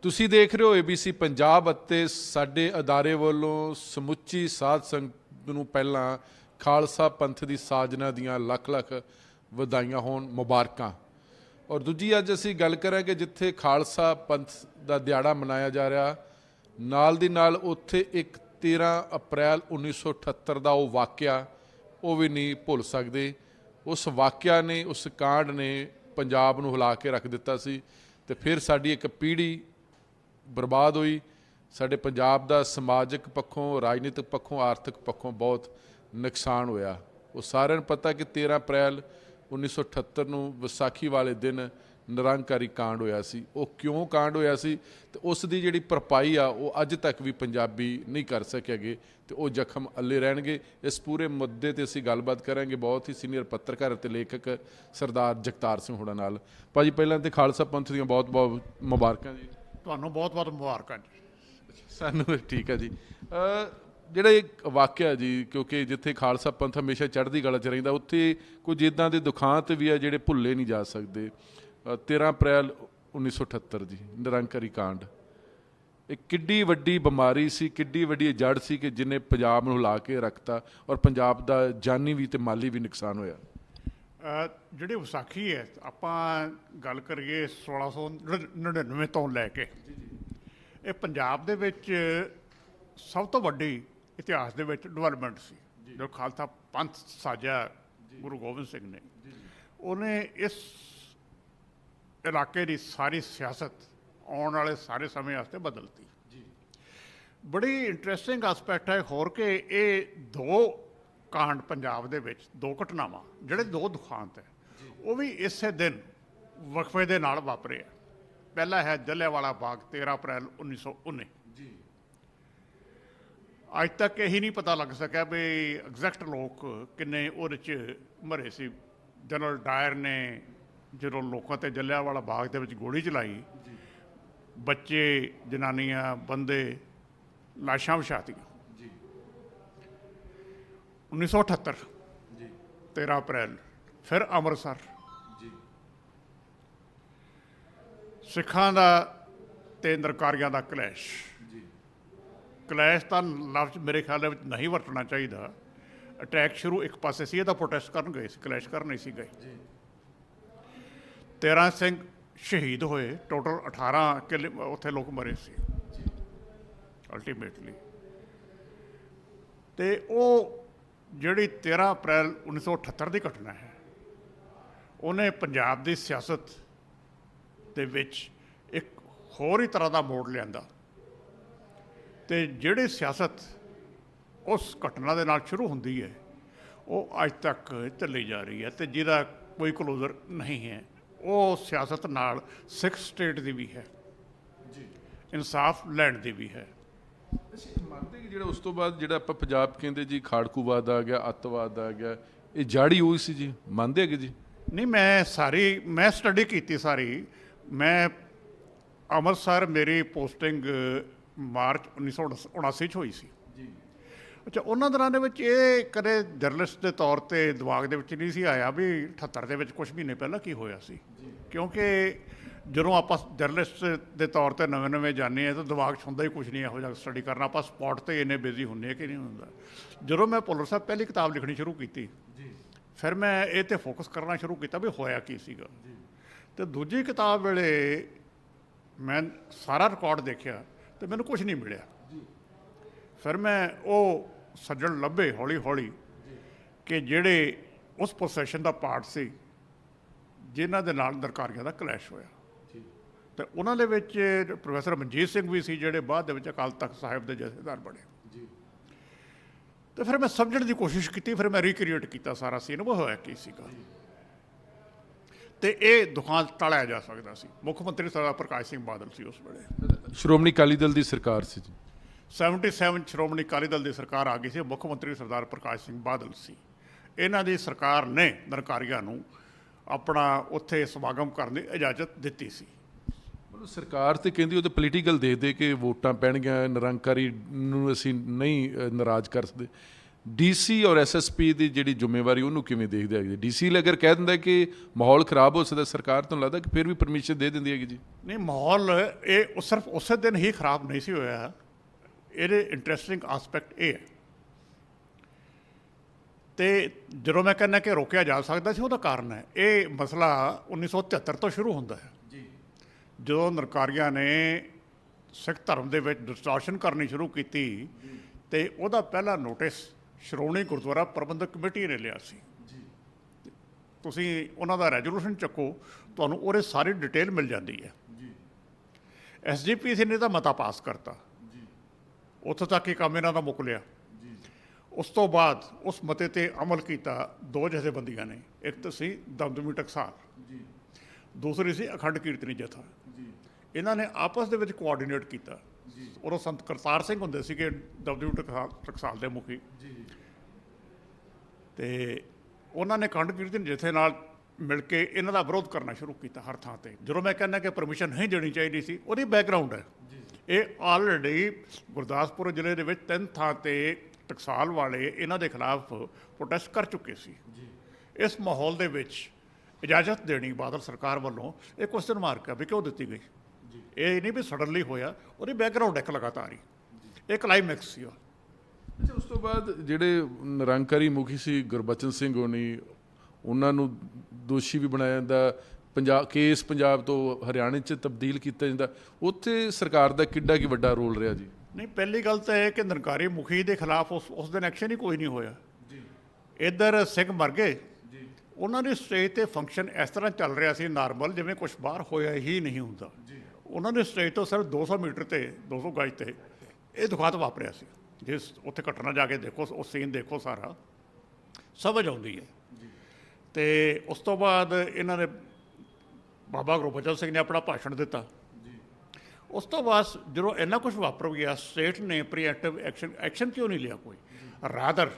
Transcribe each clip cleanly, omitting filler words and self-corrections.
ਤੁਸੀਂ ਦੇਖ ਰਹੇ ਹੋ ABC ਪੰਜਾਬ ਅਤੇ ਸਾਡੇ ਅਦਾਰੇ ਵੱਲੋਂ ਸਮੁੱਚੀ ਸਾਧ ਸੰਗਤ ਨੂੰ ਪਹਿਲਾਂ ਖਾਲਸਾ ਪੰਥ ਦੀ ਸਾਜਨਾ ਦੀਆਂ ਲੱਖ ਲੱਖ ਵਧਾਈਆਂ ਹੋਣ, ਮੁਬਾਰਕਾਂ। ਔਰ ਦੂਜੀ ਅੱਜ ਅਸੀਂ ਗੱਲ ਕਰਾਂਗੇ ਜਿੱਥੇ ਖਾਲਸਾ ਪੰਥ ਦਾ ਦਿਹਾੜਾ ਮਨਾਇਆ ਜਾ ਰਿਹਾ, ਨਾਲ ਦੀ ਨਾਲ ਉੱਥੇ ਇੱਕ 13 ਅਪ੍ਰੈਲ 1978 ਦਾ ਉਹ ਵਾਕਿਆ ਉਹ ਵੀ ਨਹੀਂ ਭੁੱਲ ਸਕਦੇ। ਉਸ ਵਾਕਿਆ ਨੇ, ਉਸ ਕਾਂਡ ਨੇ ਪੰਜਾਬ ਨੂੰ ਹਿਲਾ ਕੇ ਰੱਖ ਦਿੱਤਾ ਸੀ ਤੇ ਫਿਰ ਸਾਡੀ ਇੱਕ ਪੀੜ੍ਹੀ ਬਰਬਾਦ ਹੋਈ। ਸਾਡੇ ਪੰਜਾਬ ਦਾ ਸਮਾਜਿਕ ਪੱਖੋਂ, ਰਾਜਨੀਤਿਕ ਪੱਖੋਂ, ਆਰਥਿਕ ਪੱਖੋਂ ਬਹੁਤ ਨੁਕਸਾਨ ਹੋਇਆ। ਉਹ ਸਾਰਿਆਂ ਨੂੰ ਪਤਾ ਕਿ 13 ਅਪ੍ਰੈਲ 1978 ਨੂੰ ਵਿਸਾਖੀ ਵਾਲੇ ਦਿਨ ਨਿਰੰਕਾਰੀ ਕਾਂਡ ਹੋਇਆ ਸੀ। ਉਹ ਕਿਉਂ ਕਾਂਡ ਹੋਇਆ ਸੀ ਤੇ ਉਸ ਦੀ ਜਿਹੜੀ ਭਰਪਾਈ ਆ ਉਹ ਅੱਜ ਤੱਕ ਵੀ ਪੰਜਾਬੀ ਨਹੀਂ ਕਰ ਸਕੇਗੇ ਤੇ ਉਹ ਜ਼ਖਮ ਅੱਲੇ ਰਹਿਣਗੇ। ਇਸ ਪੂਰੇ ਮੁੱਦੇ ਤੇ ਅਸੀਂ ਗੱਲਬਾਤ ਕਰਾਂਗੇ ਬਹੁਤ ਹੀ ਸੀਨੀਅਰ ਪੱਤਰਕਾਰ ਅਤੇ ਲੇਖਕ ਸਰਦਾਰ ਜਗਤਾਰ ਸਿੰਘ ਹੋਣਾ ਨਾਲ। ਭਾਜੀ ਪਹਿਲਾਂ ਤੇ ਖਾਲਸਾ ਪੰਥ ਦੀਆਂ ਬਹੁਤ ਬਹੁਤ ਮੁਬਾਰਕਾਂ ਜੀ। ਤੁਹਾਨੂੰ ਬਹੁਤ ਬਹੁਤ ਮੁਬਾਰਕਾਂ ਜੀ। ਸਾਨੂੰ ਠੀਕ ਹੈ ਜੀ। ਜਿਹੜਾ ਇਹ ਵਾਕਿਆ ਜੀ, ਕਿਉਂਕਿ ਜਿੱਥੇ ਖਾਲਸਾ ਪੰਥ ਹਮੇਸ਼ਾ ਚੜ੍ਹਦੀ ਕਲਾ 'ਚ ਰਹਿੰਦਾ, ਉੱਥੇ ਕੁਝ ਇੱਦਾਂ ਦੇ ਦੁਖਾਂਤ ਵੀ ਆ ਜਿਹੜੇ ਭੁੱਲੇ ਨਹੀਂ ਜਾ ਸਕਦੇ। 13 ਅਪ੍ਰੈਲ 1978 ਜੀ, ਨਿਰੰਕਾਰੀ ਕਾਂਡ, ਇਹ ਕਿੱਡੀ ਵੱਡੀ ਬਿਮਾਰੀ ਸੀ, ਕਿੱਡੀ ਵੱਡੀ ਜੜ ਸੀ ਕਿ ਜਿਹਨੇ ਪੰਜਾਬ ਨੂੰ ਹਿਲਾ ਕੇ ਰੱਖਤਾ ਔਰ ਪੰਜਾਬ ਦਾ ਜਾਨੀ ਵੀ ਤੇ ਮਾਲੀ ਵੀ ਨੁਕਸਾਨ ਹੋਇਆ। ਜਿਹੜੀ ਵਿਸਾਖੀ ਹੈ, ਆਪਾਂ ਗੱਲ ਕਰੀਏ 1699 ਤੋਂ ਲੈ ਕੇ, ਇਹ ਪੰਜਾਬ ਦੇ ਵਿੱਚ ਸਭ ਤੋਂ ਵੱਡੀ ਇਤਿਹਾਸ ਦੇ ਵਿੱਚ ਡਿਵੈਲਪਮੈਂਟ ਸੀ। ਜੋ ਖਾਲਸਾ ਪੰਥ ਸਾਜਿਆ ਗੁਰੂ ਗੋਬਿੰਦ ਸਿੰਘ ਨੇ, ਉਹਨੇ ਇਸ ਇਲਾਕੇ ਦੀ ਸਾਰੀ ਸਿਆਸਤ ਆਉਣ ਵਾਲੇ ਸਾਰੇ ਸਮੇਂ ਵਾਸਤੇ ਬਦਲਤੀ। ਬੜੀ ਇੰਟਰਸਟਿੰਗ ਐਸਪੈਕਟ ਹੈ ਹੋਰ ਕਿ ਇਹ ਦੋ ਕਾਂਡ ਪੰਜਾਬ ਦੇ ਵਿੱਚ, ਦੋ ਘਟਨਾਵਾਂ, ਜਿਹੜੇ ਦੋ ਦੁਖਾਂਤ ਹੈ, ਉਹ ਵੀ ਇਸੇ ਦਿਨ ਵਕਫੇ ਦੇ ਨਾਲ ਵਾਪਰੇ ਆ। ਪਹਿਲਾ ਹੈ ਜਲਿਆਂਵਾਲਾ ਬਾਗ 13 ਅਪ੍ਰੈਲ 1919। ਅੱਜ ਤੱਕ ਇਹੀ ਨਹੀਂ ਪਤਾ ਲੱਗ ਸਕਿਆ ਵੀ ਐਗਜ਼ੈਕਟ ਲੋਕ ਕਿੰਨੇ ਉਹਦੇ 'ਚ ਮਰੇ ਸੀ। ਜਨਰਲ ਡਾਇਰ ਨੇ ਜਦੋਂ ਲੋਕਾਂ 'ਤੇ ਜਲਿਆਂਵਾਲਾ ਬਾਗ ਦੇ ਵਿੱਚ ਗੋਲੀ ਚਲਾਈ, ਬੱਚੇ, ਜਨਾਨੀਆਂ, ਬੰਦੇ, ਲਾਸ਼ਾਂ ਵਿਛਾਤੀਆਂ। 1978 13 ਅਪ੍ਰੈਲ ਫਿਰ ਅੰਮ੍ਰਿਤਸਰ, ਸਿੱਖਾਂ ਦਾ ਤੇ ਨਿਰੰਕਾਰੀਆਂ ਦਾ ਕਲੈਸ਼। ਕਲੈਸ਼ ਤਾਂ ਲਫ਼ਜ਼ ਮੇਰੇ ਖਿਆਲ ਦੇ ਵਿੱਚ ਨਹੀਂ ਵਰਤਣਾ ਚਾਹੀਦਾ। ਅਟੈਕ ਸ਼ੁਰੂ ਇੱਕ ਪਾਸੇ ਸੀ, ਇਹਦਾ ਪ੍ਰੋਟੈਸਟ ਕਰਨ ਗਏ ਸੀ, ਕਲੈਸ਼ ਕਰਨ ਨਹੀਂ ਸੀ ਗਏ। 13 ਸਿੰਘ ਸ਼ਹੀਦ ਹੋਏ, ਟੋਟਲ 18 ਕਿਲੇ ਉੱਥੇ ਲੋਕ ਮਰੇ ਸੀ ਅਲਟੀਮੇਟਲੀ। ਅਤੇ ਉਹ ਜਿਹੜੀ 13 ਅਪ੍ਰੈਲ 1978 ਦੀ ਘਟਨਾ ਹੈ, ਉਹਨੇ ਪੰਜਾਬ ਦੀ ਸਿਆਸਤ ਦੇ ਵਿੱਚ ਇੱਕ ਹੋਰ ਹੀ ਤਰ੍ਹਾਂ ਦਾ ਮੋੜ ਲਿਆਂਦਾ। ਅਤੇ ਜਿਹੜੀ ਸਿਆਸਤ ਉਸ ਘਟਨਾ ਦੇ ਨਾਲ ਸ਼ੁਰੂ ਹੁੰਦੀ ਹੈ, ਉਹ ਅੱਜ ਤੱਕ ਚੱਲੀ ਜਾ ਰਹੀ ਹੈ ਅਤੇ ਜਿਹਦਾ ਕੋਈ ਕਲੋਜ਼ਰ ਨਹੀਂ ਹੈ। ਉਹ ਸਿਆਸਤ ਨਾਲ ਸਿੱਖ ਸਟੇਟ ਦੀ ਵੀ ਹੈ, ਇਨਸਾਫ ਲੈਣ ਦੀ ਵੀ ਹੈ। ਮੰਨਦੇ ਕਿ ਜਿਹੜਾ ਉਸ ਤੋਂ ਬਾਅਦ ਜਿਹੜਾ ਆਪਾਂ ਪੰਜਾਬ ਕਹਿੰਦੇ ਜੀ ਖਾੜਕੂਵਾਦ ਆ ਗਿਆ, ਅੱਤਵਾਦ ਆ ਗਿਆ, ਇਹ ਜੜ ਹੀ ਹੋਈ ਸੀ ਜੀ, ਮੰਨਦੇ ਹੈਗੇ ਜੀ? ਨਹੀਂ, ਮੈਂ ਸਟੱਡੀ ਕੀਤੀ ਸਾਰੀ। ਮੈਂ ਅੰਮ੍ਰਿਤਸਰ, ਮੇਰੀ ਪੋਸਟਿੰਗ ਮਾਰਚ 1979 'ਚ ਹੋਈ ਸੀ। ਅੱਛਾ, ਉਹਨਾਂ ਦਿਨਾਂ ਦੇ ਵਿੱਚ ਇਹ ਕਦੇ ਜਰਨਲਿਸਟ ਦੇ ਤੌਰ 'ਤੇ ਦਿਮਾਗ ਦੇ ਵਿੱਚ ਨਹੀਂ ਸੀ ਆਇਆ ਵੀ 78 ਦੇ ਵਿੱਚ ਕੁਛ ਮਹੀਨੇ ਪਹਿਲਾਂ ਕੀ ਹੋਇਆ ਸੀ। ਕਿਉਂਕਿ ਜਦੋਂ ਆਪਾਂ ਜਰਨਲਿਸਟ ਦੇ ਤੌਰ 'ਤੇ ਨਵੇਂ ਜਾਂਦੇ ਹਾਂ ਤਾਂ ਦਿਮਾਗ 'ਚ ਹੁੰਦਾ ਹੀ ਕੁਛ ਨਹੀਂ ਇਹੋ ਜਿਹਾ ਸਟੱਡੀ ਕਰਨਾ। ਆਪਾਂ ਸਪੌਟ 'ਤੇ ਇੰਨੇ ਬਿਜ਼ੀ ਹੁੰਦੇ ਹਾਂ ਕਿ ਨਹੀਂ ਹੁੰਦਾ। ਜਦੋਂ ਮੈਂ ਭੁੱਲਰ ਸਾਹਿਬ ਪਹਿਲੀ ਕਿਤਾਬ ਲਿਖਣੀ ਸ਼ੁਰੂ ਕੀਤੀ, ਫਿਰ ਮੈਂ ਇਹ 'ਤੇ ਫੋਕਸ ਕਰਨਾ ਸ਼ੁਰੂ ਕੀਤਾ ਵੀ ਹੋਇਆ ਕੀ ਸੀਗਾ। ਅਤੇ ਦੂਜੀ ਕਿਤਾਬ ਵੇਲੇ ਮੈਂ ਸਾਰਾ ਰਿਕਾਰਡ ਦੇਖਿਆ ਅਤੇ ਮੈਨੂੰ ਕੁਛ ਨਹੀਂ ਮਿਲਿਆ। ਫਿਰ ਮੈਂ ਉਹ ਸੱਜਣ ਲੱਭੇ ਹੌਲੀ ਹੌਲੀ ਕਿ ਜਿਹੜੇ ਉਸ ਪ੍ਰੋਸੈਸ਼ਨ ਦਾ ਪਾਰਟ ਸੀ ਜਿਨ੍ਹਾਂ ਦੇ ਨਾਲ ਨਿਰੰਕਾਰੀਆਂ ਦਾ ਕਲੈਸ਼ ਹੋਇਆ। ਅਤੇ ਉਹਨਾਂ ਦੇ ਵਿੱਚ ਪ੍ਰੋਫੈਸਰ ਮਨਜੀਤ ਸਿੰਘ ਵੀ ਸੀ, ਜਿਹੜੇ ਬਾਅਦ ਦੇ ਵਿੱਚ ਅਕਾਲ ਤਖ਼ਤ ਸਾਹਿਬ ਦੇ ਜਥੇਦਾਰ ਬਣੇ। ਅਤੇ ਫਿਰ ਮੈਂ ਸਮਝਣ ਦੀ ਕੋਸ਼ਿਸ਼ ਕੀਤੀ, ਫਿਰ ਮੈਂ ਰੀਕ੍ਰੀਏਟ ਕੀਤਾ ਸਾਰਾ ਸੀਨ, ਉਹ ਹੋਇਆ ਕੀ ਸੀਗਾ। ਅਤੇ ਇਹ ਦੁਖਾਂਤ ਟਾਲਿਆ ਜਾ ਸਕਦਾ ਸੀ। ਮੁੱਖ ਮੰਤਰੀ ਸਰਦਾਰ ਪ੍ਰਕਾਸ਼ ਸਿੰਘ ਬਾਦਲ ਸੀ ਉਸ ਵੇਲੇ। ਸ਼੍ਰੋਮਣੀ ਅਕਾਲੀ ਦਲ ਦੀ ਸਰਕਾਰ ਸੀ ਜੀ। 77 ਸ਼੍ਰੋਮਣੀ ਅਕਾਲੀ ਦਲ ਦੀ ਸਰਕਾਰ ਆ ਗਈ ਸੀ। ਮੁੱਖ ਮੰਤਰੀ ਸਰਦਾਰ ਪ੍ਰਕਾਸ਼ ਸਿੰਘ ਬਾਦਲ ਸੀ। ਇਹਨਾਂ ਦੀ ਸਰਕਾਰ ਨੇ ਨਿਰੰਕਾਰੀਆਂ ਨੂੰ ਆਪਣਾ ਉੱਥੇ ਸਮਾਗਮ ਕਰਨ ਦੀ ਇਜਾਜ਼ਤ ਦਿੱਤੀ ਸੀ। ਮਤਲਬ ਸਰਕਾਰ ਤਾਂ ਕਹਿੰਦੀ ਉਹ ਤਾਂ ਪੋਲੀਟੀਕਲ ਦੇ ਕੇ ਵੋਟਾਂ ਪੈਣਗੀਆਂ, ਨਿਰੰਕਾਰੀ ਨੂੰ ਅਸੀਂ ਨਹੀਂ ਨਾਰਾਜ਼ ਕਰ ਸਕਦੇ। ਡੀਸੀ ਔਰ ਐਸਐਸਪੀ ਦੀ ਜਿਹੜੀ ਜ਼ਿੰਮੇਵਾਰੀ ਉਹਨੂੰ ਕਿਵੇਂ ਦੇਖਦੇ ਹੈਗੇ? ਡੀਸੀ ਅਗਰ ਕਹਿ ਦਿੰਦਾ ਕਿ ਮਾਹੌਲ ਖਰਾਬ ਹੋ ਸਕਦਾ, ਸਰਕਾਰ ਤੁਹਾਨੂੰ ਲੱਗਦਾ ਕਿ ਫਿਰ ਵੀ ਪਰਮਿਸ਼ਨ ਦੇ ਦਿੰਦੀ ਹੈਗੀ ਜੀ? ਨਹੀਂ, ਮਾਹੌਲ ਇਹ ਸਿਰਫ ਉਸੇ ਦਿਨ ਹੀ ਖਰਾਬ ਨਹੀਂ ਸੀ ਹੋਇਆ। ਇਹਦੇ ਇੰਟਰਸਟਿੰਗ ਆਸਪੈਕਟ ਇਹ ਹੈ, ਤੇ ਜਦੋਂ ਮੈਂ ਕਹਿੰਦਾ ਕਿ ਰੋਕਿਆ ਜਾ ਸਕਦਾ ਸੀ, ਉਹਦਾ ਕਾਰਨ ਹੈ ਇਹ ਮਸਲਾ 1973 ਤੋਂ ਸ਼ੁਰੂ ਹੁੰਦਾ ਹੈ ਜੀ, ਜਦੋਂ ਨਿਰੰਕਾਰੀਆਂ ਨੇ ਸਿੱਖ ਧਰਮ ਦੇ ਵਿੱਚ ਡਿਸਟੋਰਸ਼ਨ ਕਰਨੀ ਸ਼ੁਰੂ ਕੀਤੀ, ਤੇ ਉਹਦਾ ਪਹਿਲਾ ਨੋਟਿਸ ਸ਼੍ਰੋਮਣੀ ਗੁਰਦੁਆਰਾ ਪ੍ਰਬੰਧਕ ਕਮੇਟੀ ਨੇ ਲਿਆ ਸੀ। ਤੁਸੀਂ ਉਹਨਾਂ ਦਾ ਰੈਜ਼ੋਲੂਸ਼ਨ ਚੱਕੋ, ਤੁਹਾਨੂੰ ਉਹਦੇ ਸਾਰੀ ਡਿਟੇਲ ਮਿਲ ਜਾਂਦੀ ਹੈ। SGPC ਨੇ ਤਾਂ ਮਤਾ ਪਾਸ ਕਰਤਾ, ਉੱਥੋਂ ਤੱਕ ਹੀ ਕੰਮ ਇਹਨਾਂ ਦਾ ਮੁੱਕ ਲਿਆ। ਉਸ ਤੋਂ ਬਾਅਦ ਉਸ ਮਤੇ 'ਤੇ ਅਮਲ ਕੀਤਾ ਦੋ ਜਥੇਬੰਦੀਆਂ ਨੇ, ਇੱਕ ਤਾਂ ਸੀ ਦਮਦਮੀ ਟਕਸਾਲ, ਦੂਸਰੀ ਸੀ ਅਖੰਡ ਕੀਰਤਨੀ ਜਥਾ। ਇਹਨਾਂ ਨੇ ਆਪਸ ਦੇ ਵਿੱਚ ਕੋਆਰਡੀਨੇਟ ਕੀਤਾ। ਉਦੋਂ ਸੰਤ ਕਰਤਾਰ ਸਿੰਘ ਹੁੰਦੇ ਸੀਗੇ ਦਮਦਮੀ ਟਕਸਾਲ ਦੇ ਮੁਖੀ, ਤੇ ਉਹਨਾਂ ਨੇ ਅਖੰਡ ਕੀਰਤਨੀ ਜਥੇ ਨਾਲ ਮਿਲ ਕੇ ਇਹਨਾਂ ਦਾ ਵਿਰੋਧ ਕਰਨਾ ਸ਼ੁਰੂ ਕੀਤਾ ਹਰ ਥਾਂ 'ਤੇ। ਜਦੋਂ ਮੈਂ ਕਹਿੰਦਾ ਕਿ ਪਰਮਿਸ਼ਨ ਨਹੀਂ ਦੇਣੀ ਚਾਹੀਦੀ ਸੀ, ਉਹਦੀ ਬੈਕਗਰਾਊਂਡ ਹੈ ਇਹ। ਆਲਰੇਡੀ ਗੁਰਦਾਸਪੁਰ ਜ਼ਿਲ੍ਹੇ ਦੇ ਵਿੱਚ 3 ਥਾਂ 'ਤੇ ਟਕਸਾਲ ਵਾਲੇ ਇਹਨਾਂ ਦੇ ਖਿਲਾਫ ਪ੍ਰੋਟੈਸਟ ਕਰ ਚੁੱਕੇ ਸੀ। ਇਸ ਮਾਹੌਲ ਦੇ ਵਿੱਚ ਇਜਾਜ਼ਤ ਦੇਣੀ ਬਾਦਲ ਸਰਕਾਰ ਵੱਲੋਂ ਇਹ ਕੁਐਸਚਨ ਮਾਰਕ ਹੈ ਵੀ ਕਿਉਂ ਦਿੱਤੀ ਗਈ। ਇਹ ਨਹੀਂ ਵੀ ਸਡਨਲੀ ਹੋਇਆ, ਉਹਦੀ ਬੈਕਗਰਾਊਂਡ ਇੱਕ ਲਗਾਤਾਰ ਹੀ ਇਹ ਕਲਾਈਮੈਕਸ ਸੀ। ਅੱਛਾ, ਉਸ ਤੋਂ ਬਾਅਦ ਜਿਹੜੇ ਨਿਰੰਕਾਰੀ ਮੁਖੀ ਸੀ ਗੁਰਬਚਨ ਸਿੰਘ ਹੋਣੀ, ਉਹਨਾਂ ਨੂੰ ਦੋਸ਼ੀ ਵੀ ਬਣਾਇਆ ਜਾਂਦਾ, ਪੰਜਾਬ ਤੋਂ ਹਰਿਆਣੇ 'ਚ ਤਬਦੀਲ ਕੀਤਾ ਜਾਂਦਾ। ਉੱਥੇ ਸਰਕਾਰ ਦਾ ਕਿੱਡਾ ਕੀ ਵੱਡਾ ਰੋਲ ਰਿਹਾ ਜੀ? ਨਹੀਂ, ਪਹਿਲੀ ਗੱਲ ਤਾਂ ਇਹ ਕਿ ਨਿਰੰਕਾਰੀ ਮੁਖੀ ਦੇ ਖਿਲਾਫ ਉਸ ਦਿਨ ਐਕਸ਼ਨ ਹੀ ਕੋਈ ਨਹੀਂ ਹੋਇਆ ਜੀ। ਇੱਧਰ ਸਿੰਘ ਮਰ ਗਏ, ਉਹਨਾਂ ਦੀ ਸਟੇਜ 'ਤੇ ਫੰਕਸ਼ਨ ਇਸ ਤਰ੍ਹਾਂ ਚੱਲ ਰਿਹਾ ਸੀ ਨਾਰਮਲ, ਜਿਵੇਂ ਕੁਛ ਬਾਹਰ ਹੋਇਆ ਹੀ ਨਹੀਂ ਹੁੰਦਾ। ਉਹਨਾਂ ਦੇ ਸਟੇਜ ਤੋਂ ਸਿਰਫ 200 ਮੀਟਰ 'ਤੇ 200 ਗਜ 'ਤੇ ਇਹ ਦੁਖਾਂਤ ਵਾਪਰਿਆ ਸੀ। ਜੇ ਉੱਥੇ ਘਟਨਾ ਜਾ ਕੇ ਦੇਖੋ, ਉਹ ਸੀਨ ਦੇਖੋ, ਸਾਰਾ ਸਮਝ ਆਉਂਦੀ ਹੈ। ਤੇ ਉਸ ਤੋਂ ਬਾਅਦ ਇਹਨਾਂ ਨੇ ਬਾਬਾ ਗੁਰਬਚਨ ਸਿੰਘ ਨੇ ਆਪਣਾ ਭਾਸ਼ਣ ਦਿੱਤਾ। ਉਸ ਤੋਂ ਬਾਅਦ ਜਦੋਂ ਇੰਨਾ ਕੁਛ ਵਾਪਰ ਗਿਆ, ਸਟੇਟ ਨੇ ਪ੍ਰੀਐਕਟਿਵ ਐਕਸ਼ਨ ਕਿਉਂ ਨਹੀਂ ਲਿਆ ਕੋਈ? ਰਾਦਰ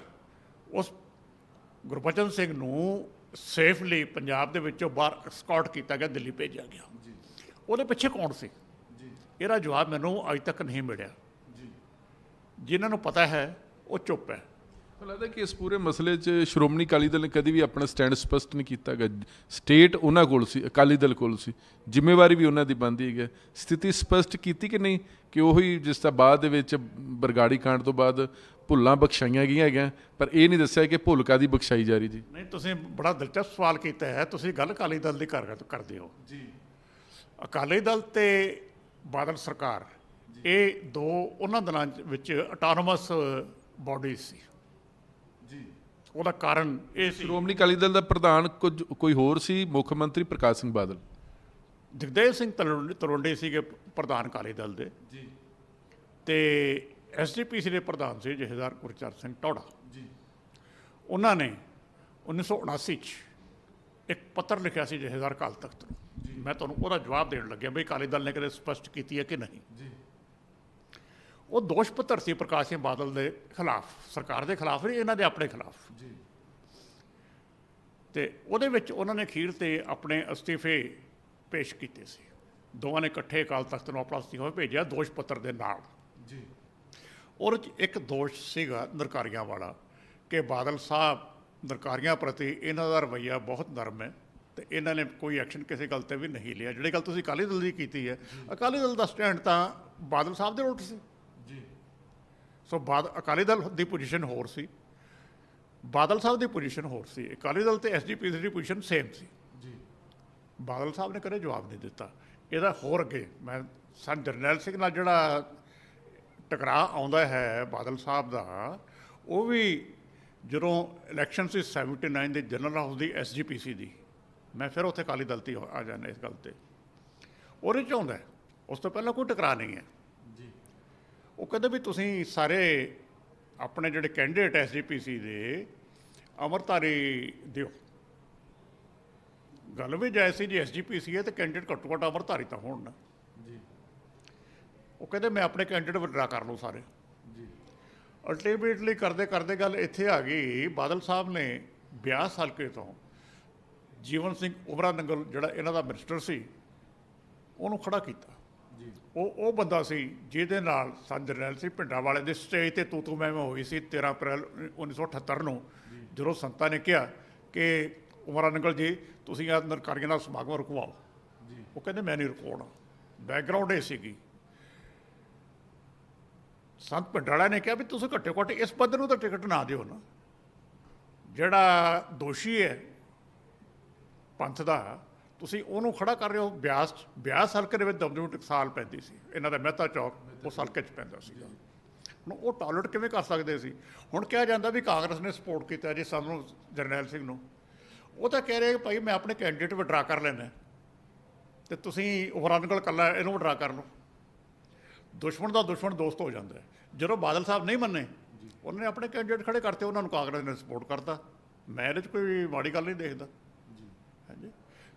ਉਸ ਗੁਰਬਚਨ ਸਿੰਘ ਨੂੰ ਸੇਫਲੀ ਪੰਜਾਬ ਦੇ ਵਿੱਚੋਂ ਬਾਹਰ ਸਕਾਟ ਕੀਤਾ ਗਿਆ, ਦਿੱਲੀ ਭੇਜਿਆ ਗਿਆ। ਉਹਦੇ ਪਿੱਛੇ ਕੌਣ ਸੀ? ਇਹਦਾ ਜਵਾਬ ਮੈਨੂੰ ਅੱਜ ਤੱਕ ਨਹੀਂ ਮਿਲਿਆ। ਜਿਨ੍ਹਾਂ ਨੂੰ ਪਤਾ ਹੈ ਉਹ ਚੁੱਪ ਹੈ। ਲੱਗਦਾ ਕਿ ਇਸ ਪੂਰੇ ਮਸਲੇ 'ਚ ਸ਼੍ਰੋਮਣੀ ਅਕਾਲੀ ਦਲ ਨੇ ਕਦੀ ਵੀ ਆਪਣਾ ਸਟੈਂਡ ਸਪਸ਼ਟ ਨਹੀਂ ਕੀਤਾ ਗਾ। ਸਟੇਟ ਉਹਨਾਂ ਕੋਲ ਸੀ, ਅਕਾਲੀ ਦਲ ਕੋਲ ਸੀ, ਜ਼ਿੰਮੇਵਾਰੀ ਵੀ ਉਹਨਾਂ ਦੀ ਬਣਦੀ ਹੈ। ਸਥਿਤੀ ਸਪਸ਼ਟ ਕੀਤੀ ਕਿ ਨਹੀਂ ਕਿ ਉਹੀ ਜਿਸ ਤਰ੍ਹਾਂ ਬਾਅਦ ਦੇ ਵਿੱਚ ਬਰਗਾੜੀ ਕਾਂਡ ਤੋਂ ਬਾਅਦ ਭੁੱਲਾਂ ਬਖਸ਼ਾਈਆਂ ਗਈਆਂ ਹੈਗੀਆਂ, ਪਰ ਇਹ ਨਹੀਂ ਦੱਸਿਆ ਕਿ ਭੁੱਲ ਕਾਹਦੀ ਬਖਸ਼ਾਈ ਜਾ ਰਹੀ ਜੀ? ਨਹੀਂ, ਤੁਸੀਂ ਬੜਾ ਦਿਲਚਸਪ ਸਵਾਲ ਕੀਤਾ ਹੈ। ਤੁਸੀਂ ਗੱਲ ਅਕਾਲੀ ਦਲ ਦੀ ਕਰਦੇ ਹੋ ਜੀ। ਅਕਾਲੀ ਦਲ ਤੇ ਬਾਦਲ ਸਰਕਾਰ, ਇਹ ਦੋ ਉਹਨਾਂ ਦਿਨਾਂ ਵਿੱਚ ਆਟੋਨੋਮਸ ਬਾਡੀਜ਼ ਸੀ ਜੀ। ਉਹਦਾ ਕਾਰਨ ਇਹ ਸੀ, ਸ਼੍ਰੋਮਣੀ ਅਕਾਲੀ ਦਲ ਦਾ ਪ੍ਰਧਾਨ ਕੋਈ ਹੋਰ ਸੀ, ਮੁੱਖ ਮੰਤਰੀ ਪ੍ਰਕਾਸ਼ ਸਿੰਘ ਬਾਦਲ, ਜਗਦੇਵ ਸਿੰਘ ਤਲਵੰਡੀ ਸੀਗੇ ਪ੍ਰਧਾਨ ਅਕਾਲੀ ਦਲ ਦੇ ਜੀ, ਤੇ SGPC ਦੇ ਪ੍ਰਧਾਨ ਸੀ ਜਥੇਦਾਰ ਗੁਰਚਰਨ ਸਿੰਘ ਟੌੜਾ ਜੀ। ਉਹਨਾਂ ਨੇ 1979 'ਚ ਇੱਕ ਪੱਤਰ ਲਿਖਿਆ ਸੀ ਜਥੇਦਾਰ ਅਕਾਲ ਤਖਤ ਨੂੰ। ਮੈਂ ਤੁਹਾਨੂੰ ਉਹਦਾ ਜਵਾਬ ਦੇਣ ਲੱਗਿਆ ਬਈ ਅਕਾਲੀ ਦਲ ਨੇ ਕਦੇ ਸਪਸ਼ਟ ਕੀਤੀ ਹੈ ਕਿ ਨਹੀਂ ਜੀ। ਉਹ ਦੋਸ਼ ਪੱਤਰ ਸੀ ਪ੍ਰਕਾਸ਼ ਸਿੰਘ ਬਾਦਲ ਦੇ ਖਿਲਾਫ, ਸਰਕਾਰ ਦੇ ਖਿਲਾਫ ਨਹੀਂ, ਇਹਨਾਂ ਦੇ ਆਪਣੇ ਖਿਲਾਫ ਜੀ। ਤੇ ਉਹਦੇ ਵਿੱਚ ਉਹਨਾਂ ਨੇ ਅਖੀਰ ਤੇ ਆਪਣੇ ਅਸਤੀਫੇ ਪੇਸ਼ ਕੀਤੇ ਸੀ। ਦੋਵਾਂ ਨੇ ਇਕੱਠੇ ਅਕਾਲ ਤਖਤ ਨੂੰ ਆਪਣਾ ਅਸਤੀਫਾ ਭੇਜਿਆ ਦੋਸ਼ ਪੱਤਰ ਦੇ ਨਾਲ ਜੀ। ਉਹਦੇ 'ਚ ਇੱਕ ਦੋਸ਼ ਸੀਗਾ ਨਿਰੰਕਾਰੀਆਂ ਵਾਲਾ ਕਿ ਬਾਦਲ ਸਾਹਿਬ ਨਿਰੰਕਾਰੀਆਂ ਪ੍ਰਤੀ ਇਹਨਾਂ ਦਾ ਰਵੱਈਆ ਬਹੁਤ ਨਰਮ ਹੈ, ਤੇ ਇਹਨਾਂ ਨੇ ਕੋਈ ਐਕਸ਼ਨ ਕਿਸੇ ਗੱਲ 'ਤੇ ਵੀ ਨਹੀਂ ਲਿਆ। ਜਿਹੜੀ ਗੱਲ ਤੁਸੀਂ ਅਕਾਲੀ ਦਲ ਦੀ ਕੀਤੀ ਹੈ, ਅਕਾਲੀ ਦਲ ਦਾ ਸਟੈਂਡ ਤਾਂ ਬਾਦਲ ਸਾਹਿਬ ਦੇ ਉਲਟ ਸੀ ਜੀ। ਸੋ ਅਕਾਲੀ ਦਲ ਦੀ ਪੋਜੀਸ਼ਨ ਹੋਰ ਸੀ, ਬਾਦਲ ਸਾਹਿਬ ਦੀ ਪੋਜੀਸ਼ਨ ਹੋਰ ਸੀ। ਅਕਾਲੀ ਦਲ ਤੇ SGPC ਦੀ ਪੋਜੀਸ਼ਨ ਸੇਮ ਸੀ ਜੀ। ਬਾਦਲ ਸਾਹਿਬ ਨੇ ਕਦੇ ਜਵਾਬ ਨਹੀਂ ਦਿੱਤਾ ਇਹਦਾ। ਹੋਰ ਅੱਗੇ ਮੈਂ ਜਰਨੈਲ ਸਿੰਘ ਨਾਲ ਜਿਹੜਾ ਟਕਰਾਅ ਆਉਂਦਾ ਹੈ ਬਾਦਲ ਸਾਹਿਬ ਦਾ, ਉਹ ਵੀ ਜਦੋਂ ਇਲੈਕਸ਼ਨ ਸੀ 79 ਦੇ ਜਨਰਲ ਹਾਊਸ ਦੀ SGPC ਦੀ, ਮੈਂ ਫਿਰ ਉੱਥੇ ਅਕਾਲੀ ਦਲ 'ਤੇ ਆ ਜਾਂਦਾ ਇਸ ਗੱਲ 'ਤੇ, ਉਹਦੇ 'ਚ ਆਉਂਦਾ। ਉਸ ਤੋਂ ਪਹਿਲਾਂ ਕੋਈ ਟਕਰਾਅ ਨਹੀਂ ਹੈ ਜੀ। ਉਹ ਕਹਿੰਦੇ ਵੀ ਤੁਸੀਂ ਸਾਰੇ ਆਪਣੇ ਜਿਹੜੇ ਕੈਂਡੀਡੇਟ SGPC ਦੇ ਅੰਮ੍ਰਿਤਧਾਰੀ ਦਿਓ। ਗੱਲ ਵੀ ਜਾਇਜ਼ ਸੀ, ਜੀ SGPC ਹੈ ਤੇ ਕੈਂਡੀਡੇਟ ਘੱਟੋ ਘੱਟ ਅੰਮ੍ਰਿਤਧਾਰੀ ਤਾਂ ਹੋਣ ਨਾ ਜੀ। ਉਹ ਕਹਿੰਦੇ ਮੈਂ ਆਪਣੇ ਕੈਂਡੀਡੇਟ ਵਿਡਰਾ ਕਰ ਲਓ ਸਾਰੇ ਜੀ। ਅਲਟੀਮੇਟਲੀ ਕਰਦੇ ਕਰਦੇ ਗੱਲ ਇੱਥੇ ਆ ਗਈ, ਬਾਦਲ ਸਾਹਿਬ ਨੇ ਬਿਆਸ ਹਲਕੇ ਤੋਂ ਜੀਵਨ ਸਿੰਘ ਉਬਰਾ ਨੰਗਲ ਜਿਹੜਾ ਇਹਨਾਂ ਦਾ ਮਿਨਿਸਟਰ ਸੀ, ਉਹਨੂੰ ਖੜਾ ਕੀਤਾ ਉਹ ਬੰਦਾ ਸੀ ਜਿਹਦੇ ਨਾਲ ਸੰਤ ਜਰਨੈਲ ਸਿੰਘ ਭਿੰਡਰਾਂ ਵਾਲੇ ਦੇ ਸਟੇਜ ਤੇ ਤੂੰ ਮੈਂ ਹੋਈ ਸੀ 13 ਅਪ੍ਰੈਲ 1978 ਨੂੰ, ਜਦੋਂ ਸੰਤਾਂ ਨੇ ਕਿਹਾ ਕਿ ਉਮਰਾ ਨੰਗਲ ਜੀ ਤੁਸੀਂ ਆ ਨਿਰੰਕਾਰੀਆਂ ਨਾਲ ਸਮਾਗਮ ਰੁਕਵਾਓ। ਉਹ ਕਹਿੰਦੇ ਮੈਂ ਨਹੀਂ ਰੁਕਵਾਉਣਾ। ਬੈਕਗਰਾਊਂਡ ਇਹ ਸੀਗੀ, ਸੰਤ ਭਿੰਡਰਾਂ ਨੇ ਕਿਹਾ ਵੀ ਤੁਸੀਂ ਘੱਟੋ ਘੱਟ ਇਸ ਬੰਦੇ ਨੂੰ ਤਾਂ ਟਿਕਟ ਨਾ ਦਿਓ ਨਾ, ਜਿਹੜਾ ਦੋਸ਼ੀ ਹੈ ਪੰਥ ਦਾ, ਤੁਸੀਂ ਉਹਨੂੰ ਖੜਾ ਕਰ ਰਹੇ ਹੋ। ਬਿਆਸ ਹਲਕੇ ਦੇ ਵਿੱਚ ਦਮਦਮੀ ਟਕਸਾਲ ਪੈਂਦੀ ਸੀ, ਇਹਨਾਂ ਦਾ ਮਹਿਤਾ ਚੌਕ ਉਸ ਹਲਕੇ 'ਚ ਪੈਂਦਾ ਸੀ। ਹੁਣ ਉਹ ਟਾਲਰੇਟ ਕਿਵੇਂ ਕਰ ਸਕਦੇ ਸੀ? ਹੁਣ ਕਿਹਾ ਜਾਂਦਾ ਵੀ ਕਾਂਗਰਸ ਨੇ ਸਪੋਰਟ ਕੀਤਾ ਜੀ ਸਾਨੂੰ ਜਰਨੈਲ ਸਿੰਘ ਨੂੰ। ਉਹ ਤਾਂ ਕਹਿ ਰਹੇ ਭਾਈ ਮੈਂ ਆਪਣੇ ਕੈਂਡੀਡੇਟ ਵਿਡਰਾ ਕਰ ਲੈਣਾ ਅਤੇ ਤੁਸੀਂ ਉਮਰਾਨਗਲ ਇਕੱਲਾ ਇਹਨੂੰ ਵਿਡਰਾ ਕਰ ਲਓ। ਦੁਸ਼ਮਣ ਦਾ ਦੁਸ਼ਮਣ ਦੋਸਤ ਹੋ ਜਾਂਦਾ ਹੈ। ਜਦੋਂ ਬਾਦਲ ਸਾਹਿਬ ਨਹੀਂ ਮੰਨੇ, ਉਹਨਾਂ ਨੇ ਆਪਣੇ ਕੈਂਡੀਡੇਟ ਖੜੇ ਕਰਤੇ, ਉਹਨਾਂ ਨੂੰ ਕਾਂਗਰਸ ਨੇ ਸਪੋਰਟ ਕਰਤਾ। ਮੈਂ ਇਹਦੇ 'ਚ ਕੋਈ ਮਾੜੀ ਗੱਲ ਨਹੀਂ ਦੇਖਦਾ। ਹਾਂਜੀ,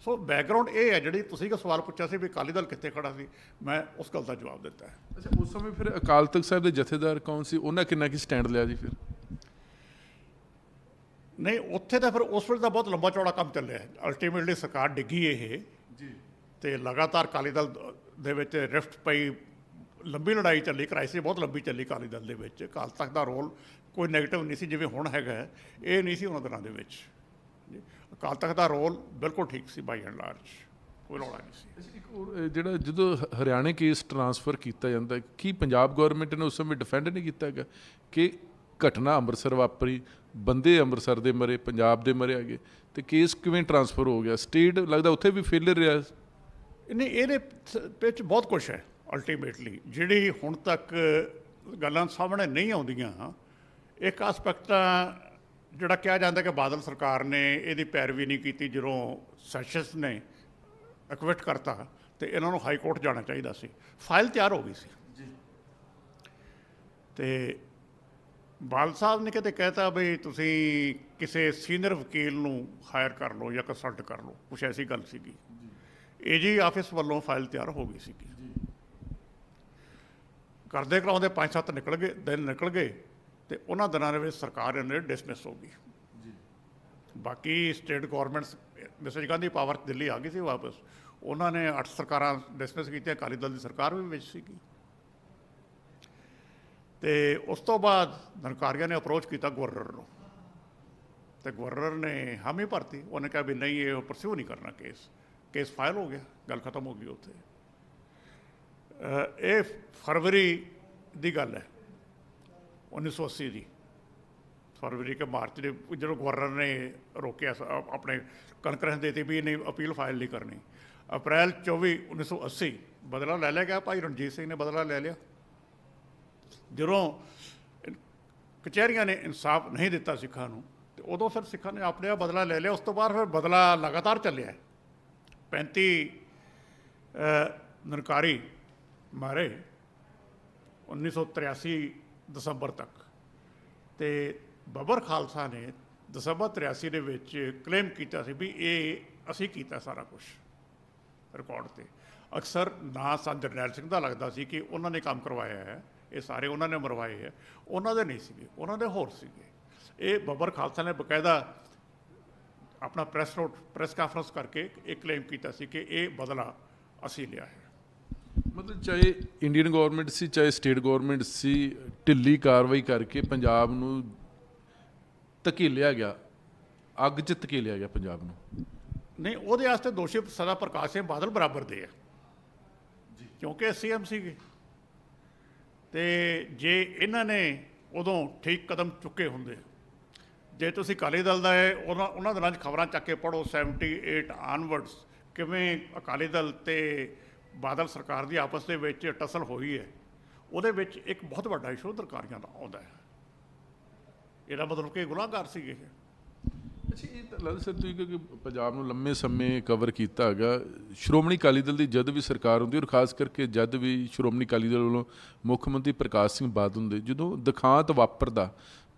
ਸੋ ਬੈਕਗਰਾਊਂਡ ਇਹ ਹੈ। ਜਿਹੜੀ ਤੁਸੀਂ ਸਵਾਲ ਪੁੱਛਿਆ ਸੀ ਵੀ ਅਕਾਲੀ ਦਲ ਕਿੱਥੇ ਖੜਾ ਸੀ, ਮੈਂ ਉਸ ਗੱਲ ਦਾ ਜਵਾਬ ਦਿੱਤਾ ਹੈ। ਅੱਛਾ, ਉਸ ਸਮੇਂ ਫਿਰ ਅਕਾਲ ਤਖਤ ਸਾਹਿਬ ਦੇ ਜਥੇਦਾਰ ਕੌਣ ਸੀ? ਉਹਨਾਂ ਕਿੰਨਾ ਕੀ ਸਟੈਂਡ ਲਿਆ ਜੀ ਫਿਰ? ਨਹੀਂ, ਉੱਥੇ ਤਾਂ ਫਿਰ ਉਸ ਵੇਲੇ ਦਾ ਬਹੁਤ ਲੰਬਾ ਚੌੜਾ ਕੰਮ ਚੱਲਿਆ। ਅਲਟੀਮੇਟਲੀ ਸਰਕਾਰ ਡਿੱਗੀ ਇਹ ਜੀ, ਅਤੇ ਲਗਾਤਾਰ ਅਕਾਲੀ ਦਲ ਦੇ ਵਿੱਚ ਰਿਫਟ ਪਈ, ਲੰਬੀ ਲੜਾਈ ਚੱਲੀ, ਕ੍ਰਾਈਸਿਸ ਬਹੁਤ ਲੰਬੀ ਚੱਲੀ ਅਕਾਲੀ ਦਲ ਦੇ ਵਿੱਚ। ਅਕਾਲ ਤਖਤ ਦਾ ਰੋਲ ਕੋਈ ਨੈਗੇਟਿਵ ਨਹੀਂ ਸੀ ਜਿਵੇਂ ਹੁਣ ਹੈਗਾ, ਇਹ ਨਹੀਂ ਸੀ ਉਹਨਾਂ ਦਿਨਾਂ ਦੇ ਵਿੱਚ। ਅਕਾਲ ਤਖਤ ਦਾ ਰੋਲ ਬਿਲਕੁਲ ਠੀਕ ਸੀ, ਬਾਈ ਐਂਡ ਲਾਰਜ ਕੋਈ ਰੌਲਾ ਨਹੀਂ ਸੀ। ਇੱਕ ਹੋਰ ਜਿਹੜਾ ਜਦੋਂ ਹਰਿਆਣੇ ਕੇਸ ਟਰਾਂਸਫਰ ਕੀਤਾ ਜਾਂਦਾ, ਕੀ ਪੰਜਾਬ ਗੌਰਮੈਂਟ ਨੇ ਉਸ ਸਮੇਂ ਡਿਫੈਂਡ ਨਹੀਂ ਕੀਤਾ ਹੈਗਾ ਕਿ ਘਟਨਾ ਅੰਮ੍ਰਿਤਸਰ ਵਾਪਰੀ, ਬੰਦੇ ਅੰਮ੍ਰਿਤਸਰ ਦੇ ਮਰੇ, ਪੰਜਾਬ ਦੇ ਮਰੇ ਹੈਗੇ, ਅਤੇ ਕੇਸ ਕਿਵੇਂ ਟਰਾਂਸਫਰ ਹੋ ਗਿਆ? ਸਟੇਟ ਲੱਗਦਾ ਉੱਥੇ ਵੀ ਫੇਲਰ ਰਿਹਾ। ਨਹੀਂ, ਇਹਦੇ ਵਿੱਚ ਬਹੁਤ ਕੁਛ ਹੈ। ਅਲਟੀਮੇਟਲੀ ਜਿਹੜੀ ਹੁਣ ਤੱਕ ਗੱਲਾਂ ਸਾਹਮਣੇ ਨਹੀਂ ਆਉਂਦੀਆਂ, ਇੱਕ ਆਸਪੈਕਟ ਤਾਂ ਜਿਹੜਾ ਕਿਹਾ ਜਾਂਦਾ ਕਿ ਬਾਦਲ ਸਰਕਾਰ ਨੇ ਇਹਦੀ ਪੈਰਵੀ ਨਹੀਂ ਕੀਤੀ। ਜਦੋਂ ਸੈਸ਼ਨਸ ਨੇ ਐਕਵਿਟ ਕਰਤਾ ਅਤੇ ਇਹਨਾਂ ਨੂੰ ਹਾਈ ਕੋਰਟ ਜਾਣਾ ਚਾਹੀਦਾ ਸੀ। ਫਾਈਲ ਤਿਆਰ ਹੋ ਗਈ ਸੀ ਅਤੇ ਬਾਦਲ ਸਾਹਿਬ ਨੇ ਕਿਤੇ ਕਹਿਤਾ ਵੀ ਤੁਸੀਂ ਕਿਸੇ ਸੀਨੀਅਰ ਵਕੀਲ ਨੂੰ ਹਾਇਰ ਕਰ ਲਓ ਜਾਂ ਕੰਸਲਟ ਕਰ ਲਓ, ਕੁਛ ਐਸੀ ਗੱਲ ਸੀਗੀ। ਏਜੀ ਆਫਿਸ ਵੱਲੋਂ ਫਾਈਲ ਤਿਆਰ ਹੋ ਗਈ ਸੀਗੀ। ਕਰਦੇ ਕਰਾਉਂਦੇ 5-7 ਦਿਨ ਨਿਕਲ ਗਏ ਅਤੇ ਉਹਨਾਂ ਦਿਨਾਂ ਦੇ ਵਿੱਚ ਸਰਕਾਰ ਇਹਨਾਂ ਦੀ ਡਿਸਮਿਸ ਹੋ ਗਈ। ਬਾਕੀ state governments, Mrs Gandhi power Delhi ਆ ਗਈ ਸੀ ਵਾਪਸ, ਉਹਨਾਂ ਨੇ 8 ਸਰਕਾਰਾਂ ਡਿਸਮਿਸ ਕੀਤੀਆਂ, ਅਕਾਲੀ ਦਲ ਦੀ ਸਰਕਾਰ ਵੀ ਵਿੱਚ ਸੀਗੀ। ਅਤੇ ਉਸ ਤੋਂ ਬਾਅਦ ਨਿਰੰਕਾਰੀਆਂ ਨੇ ਅਪਰੋਚ ਕੀਤਾ ਗਵਰਨਰ ਨੂੰ, ਅਤੇ ਗਵਰਨਰ ਨੇ ਹਾਮੀ ਭਰਤੀ। ਉਹਨੇ ਕਿਹਾ ਵੀ ਨਹੀਂ, ਇਹ ਪਰਸਿਊ ਨਹੀਂ ਕਰਨਾ ਕੇਸ ਫਾਈਲ ਹੋ ਗਿਆ, ਗੱਲ ਖਤਮ ਹੋ ਗਈ ਉੱਥੇ। ਇਹ ਫਰਵਰੀ ਦੀ ਗੱਲ ਹੈ 1980 ਦੀ, ਫਰਵਰੀ ਕੇ ਮਾਰਚ ਦੇ, ਜਦੋਂ ਗਵਰਨਰ ਨੇ ਰੋਕਿਆ ਆਪਣੇ ਕਨਕਰੈਂਸ ਦੇਤੀ ਵੀ ਇਹਨੇ ਅਪੀਲ ਫਾਈਲ ਨਹੀਂ ਕਰਨੀ। ਅਪ੍ਰੈਲ 24, 1980 ਬਦਲਾ ਲੈ ਲਿਆ ਗਿਆ। ਭਾਈ ਰਣਜੀਤ ਸਿੰਘ ਨੇ ਬਦਲਾ ਲੈ ਲਿਆ। ਜਦੋਂ ਕਚਹਿਰੀਆਂ ਨੇ ਇਨਸਾਫ ਨਹੀਂ ਦਿੱਤਾ ਸਿੱਖਾਂ ਨੂੰ, ਅਤੇ ਉਦੋਂ ਫਿਰ ਸਿੱਖਾਂ ਨੇ ਆਪਣੇ ਆਪ ਬਦਲਾ ਲੈ ਲਿਆ। ਉਸ ਤੋਂ ਬਾਅਦ ਫਿਰ ਬਦਲਾ ਲਗਾਤਾਰ ਚੱਲਿਆ। 35 ਨਿਰੰਕਾਰੀ ਮਾਰੇ 1983 ਦਸੰਬਰ ਤੱਕ, ਅਤੇ ਬੱਬਰ ਖਾਲਸਾ ਨੇ ਦਸੰਬਰ 83 ਦੇ ਵਿੱਚ ਕਲੇਮ ਕੀਤਾ ਸੀ ਵੀ ਇਹ ਅਸੀਂ ਕੀਤਾ ਸਾਰਾ ਕੁਛ ਰਿਕਾਰਡ 'ਤੇ। ਅਕਸਰ ਨਾਂ ਸੰਤ ਜਰਨੈਲ ਸਿੰਘ ਦਾ ਲੱਗਦਾ ਸੀ ਕਿ ਉਹਨਾਂ ਨੇ ਕੰਮ ਕਰਵਾਇਆ ਹੈ, ਇਹ ਸਾਰੇ ਉਹਨਾਂ ਨੇ ਮਰਵਾਏ ਹੈ। ਉਹਨਾਂ ਦੇ ਨਹੀਂ ਸੀਗੇ, ਉਹਨਾਂ ਦੇ ਹੋਰ ਸੀਗੇ। ਇਹ ਬੱਬਰ ਖਾਲਸਾ ਨੇ ਬਕਾਇਦਾ ਆਪਣਾ ਪ੍ਰੈਸ ਕਾਨਫਰੰਸ ਕਰਕੇ ਇਹ ਕਲੇਮ ਕੀਤਾ ਸੀ ਕਿ ਇਹ ਬਦਲਾ ਅਸੀਂ ਲਿਆ ਹੈ। ਮਤਲਬ ਚਾਹੇ ਇੰਡੀਅਨ ਗੌਰਮੈਂਟ ਸੀ ਚਾਹੇ ਸਟੇਟ ਗੌਰਮੈਂਟ ਸੀ, ਢਿੱਲੀ ਕਾਰਵਾਈ ਕਰਕੇ ਪੰਜਾਬ ਨੂੰ ਧਕੇਲਿਆ ਗਿਆ, ਅੱਗ 'ਚ ਧਕੇਲਿਆ ਗਿਆ ਪੰਜਾਬ ਨੂੰ। ਨਹੀਂ, ਉਹਦੇ ਵਾਸਤੇ ਦੋਸ਼ੀ ਸਦਾ ਪ੍ਰਕਾਸ਼ ਸਿੰਘ ਬਾਦਲ ਬਰਾਬਰ ਦੇ ਆ, ਕਿਉਂਕਿ CM ਸੀਗੇ। ਅਤੇ ਜੇ ਇਹਨਾਂ ਨੇ ਉਦੋਂ ਠੀਕ ਕਦਮ ਚੁੱਕੇ ਹੁੰਦੇ, ਜੇ ਤੁਸੀਂ ਅਕਾਲੀ ਦਲ ਦਾ ਹੈ, ਉਹਨਾਂ ਦਿਨਾਂ 'ਚ ਖਬਰਾਂ ਚੱਕ ਕੇ ਪੜ੍ਹੋ 78 ਆਨਵਰਡਸ, ਕਿਵੇਂ ਅਕਾਲੀ ਦਲ ਅਤੇ ਬਾਦਲ ਸਰਕਾਰ ਦੀ ਆਪਸ ਦੇ ਵਿੱਚ ਟਸਲ ਹੋਈ ਹੈ। ਉਹਦੇ ਵਿੱਚ ਇੱਕ ਬਹੁਤ ਵੱਡਾ ਇਸ਼ੂ ਨਿਰੰਕਾਰੀਆਂ ਦਾ ਆਉਂਦਾ ਹੈ। ਇਹਦਾ ਮਤਲਬ ਕਿ ਗੁਨਾਹਗਾਰ ਸੀਗੇ। ਅੱਛਾ, ਇਹ ਤਾਂ ਲੱਗਦਾ ਸਰ ਤੁਸੀਂ ਕਿਉਂਕਿ ਪੰਜਾਬ ਨੂੰ ਲੰਮੇ ਸਮੇਂ ਕਵਰ ਕੀਤਾ ਹੈਗਾ, ਸ਼੍ਰੋਮਣੀ ਅਕਾਲੀ ਦਲ ਦੀ ਜਦ ਵੀ ਸਰਕਾਰ ਹੁੰਦੀ, ਔਰ ਖਾਸ ਕਰਕੇ ਜਦ ਵੀ ਸ਼੍ਰੋਮਣੀ ਅਕਾਲੀ ਦਲ ਵੱਲੋਂ ਮੁੱਖ ਮੰਤਰੀ ਪ੍ਰਕਾਸ਼ ਸਿੰਘ ਬਾਦਲ ਹੁੰਦੇ, ਜਦੋਂ ਦਿਖਾਂਤ ਵਾਪਰਦਾ,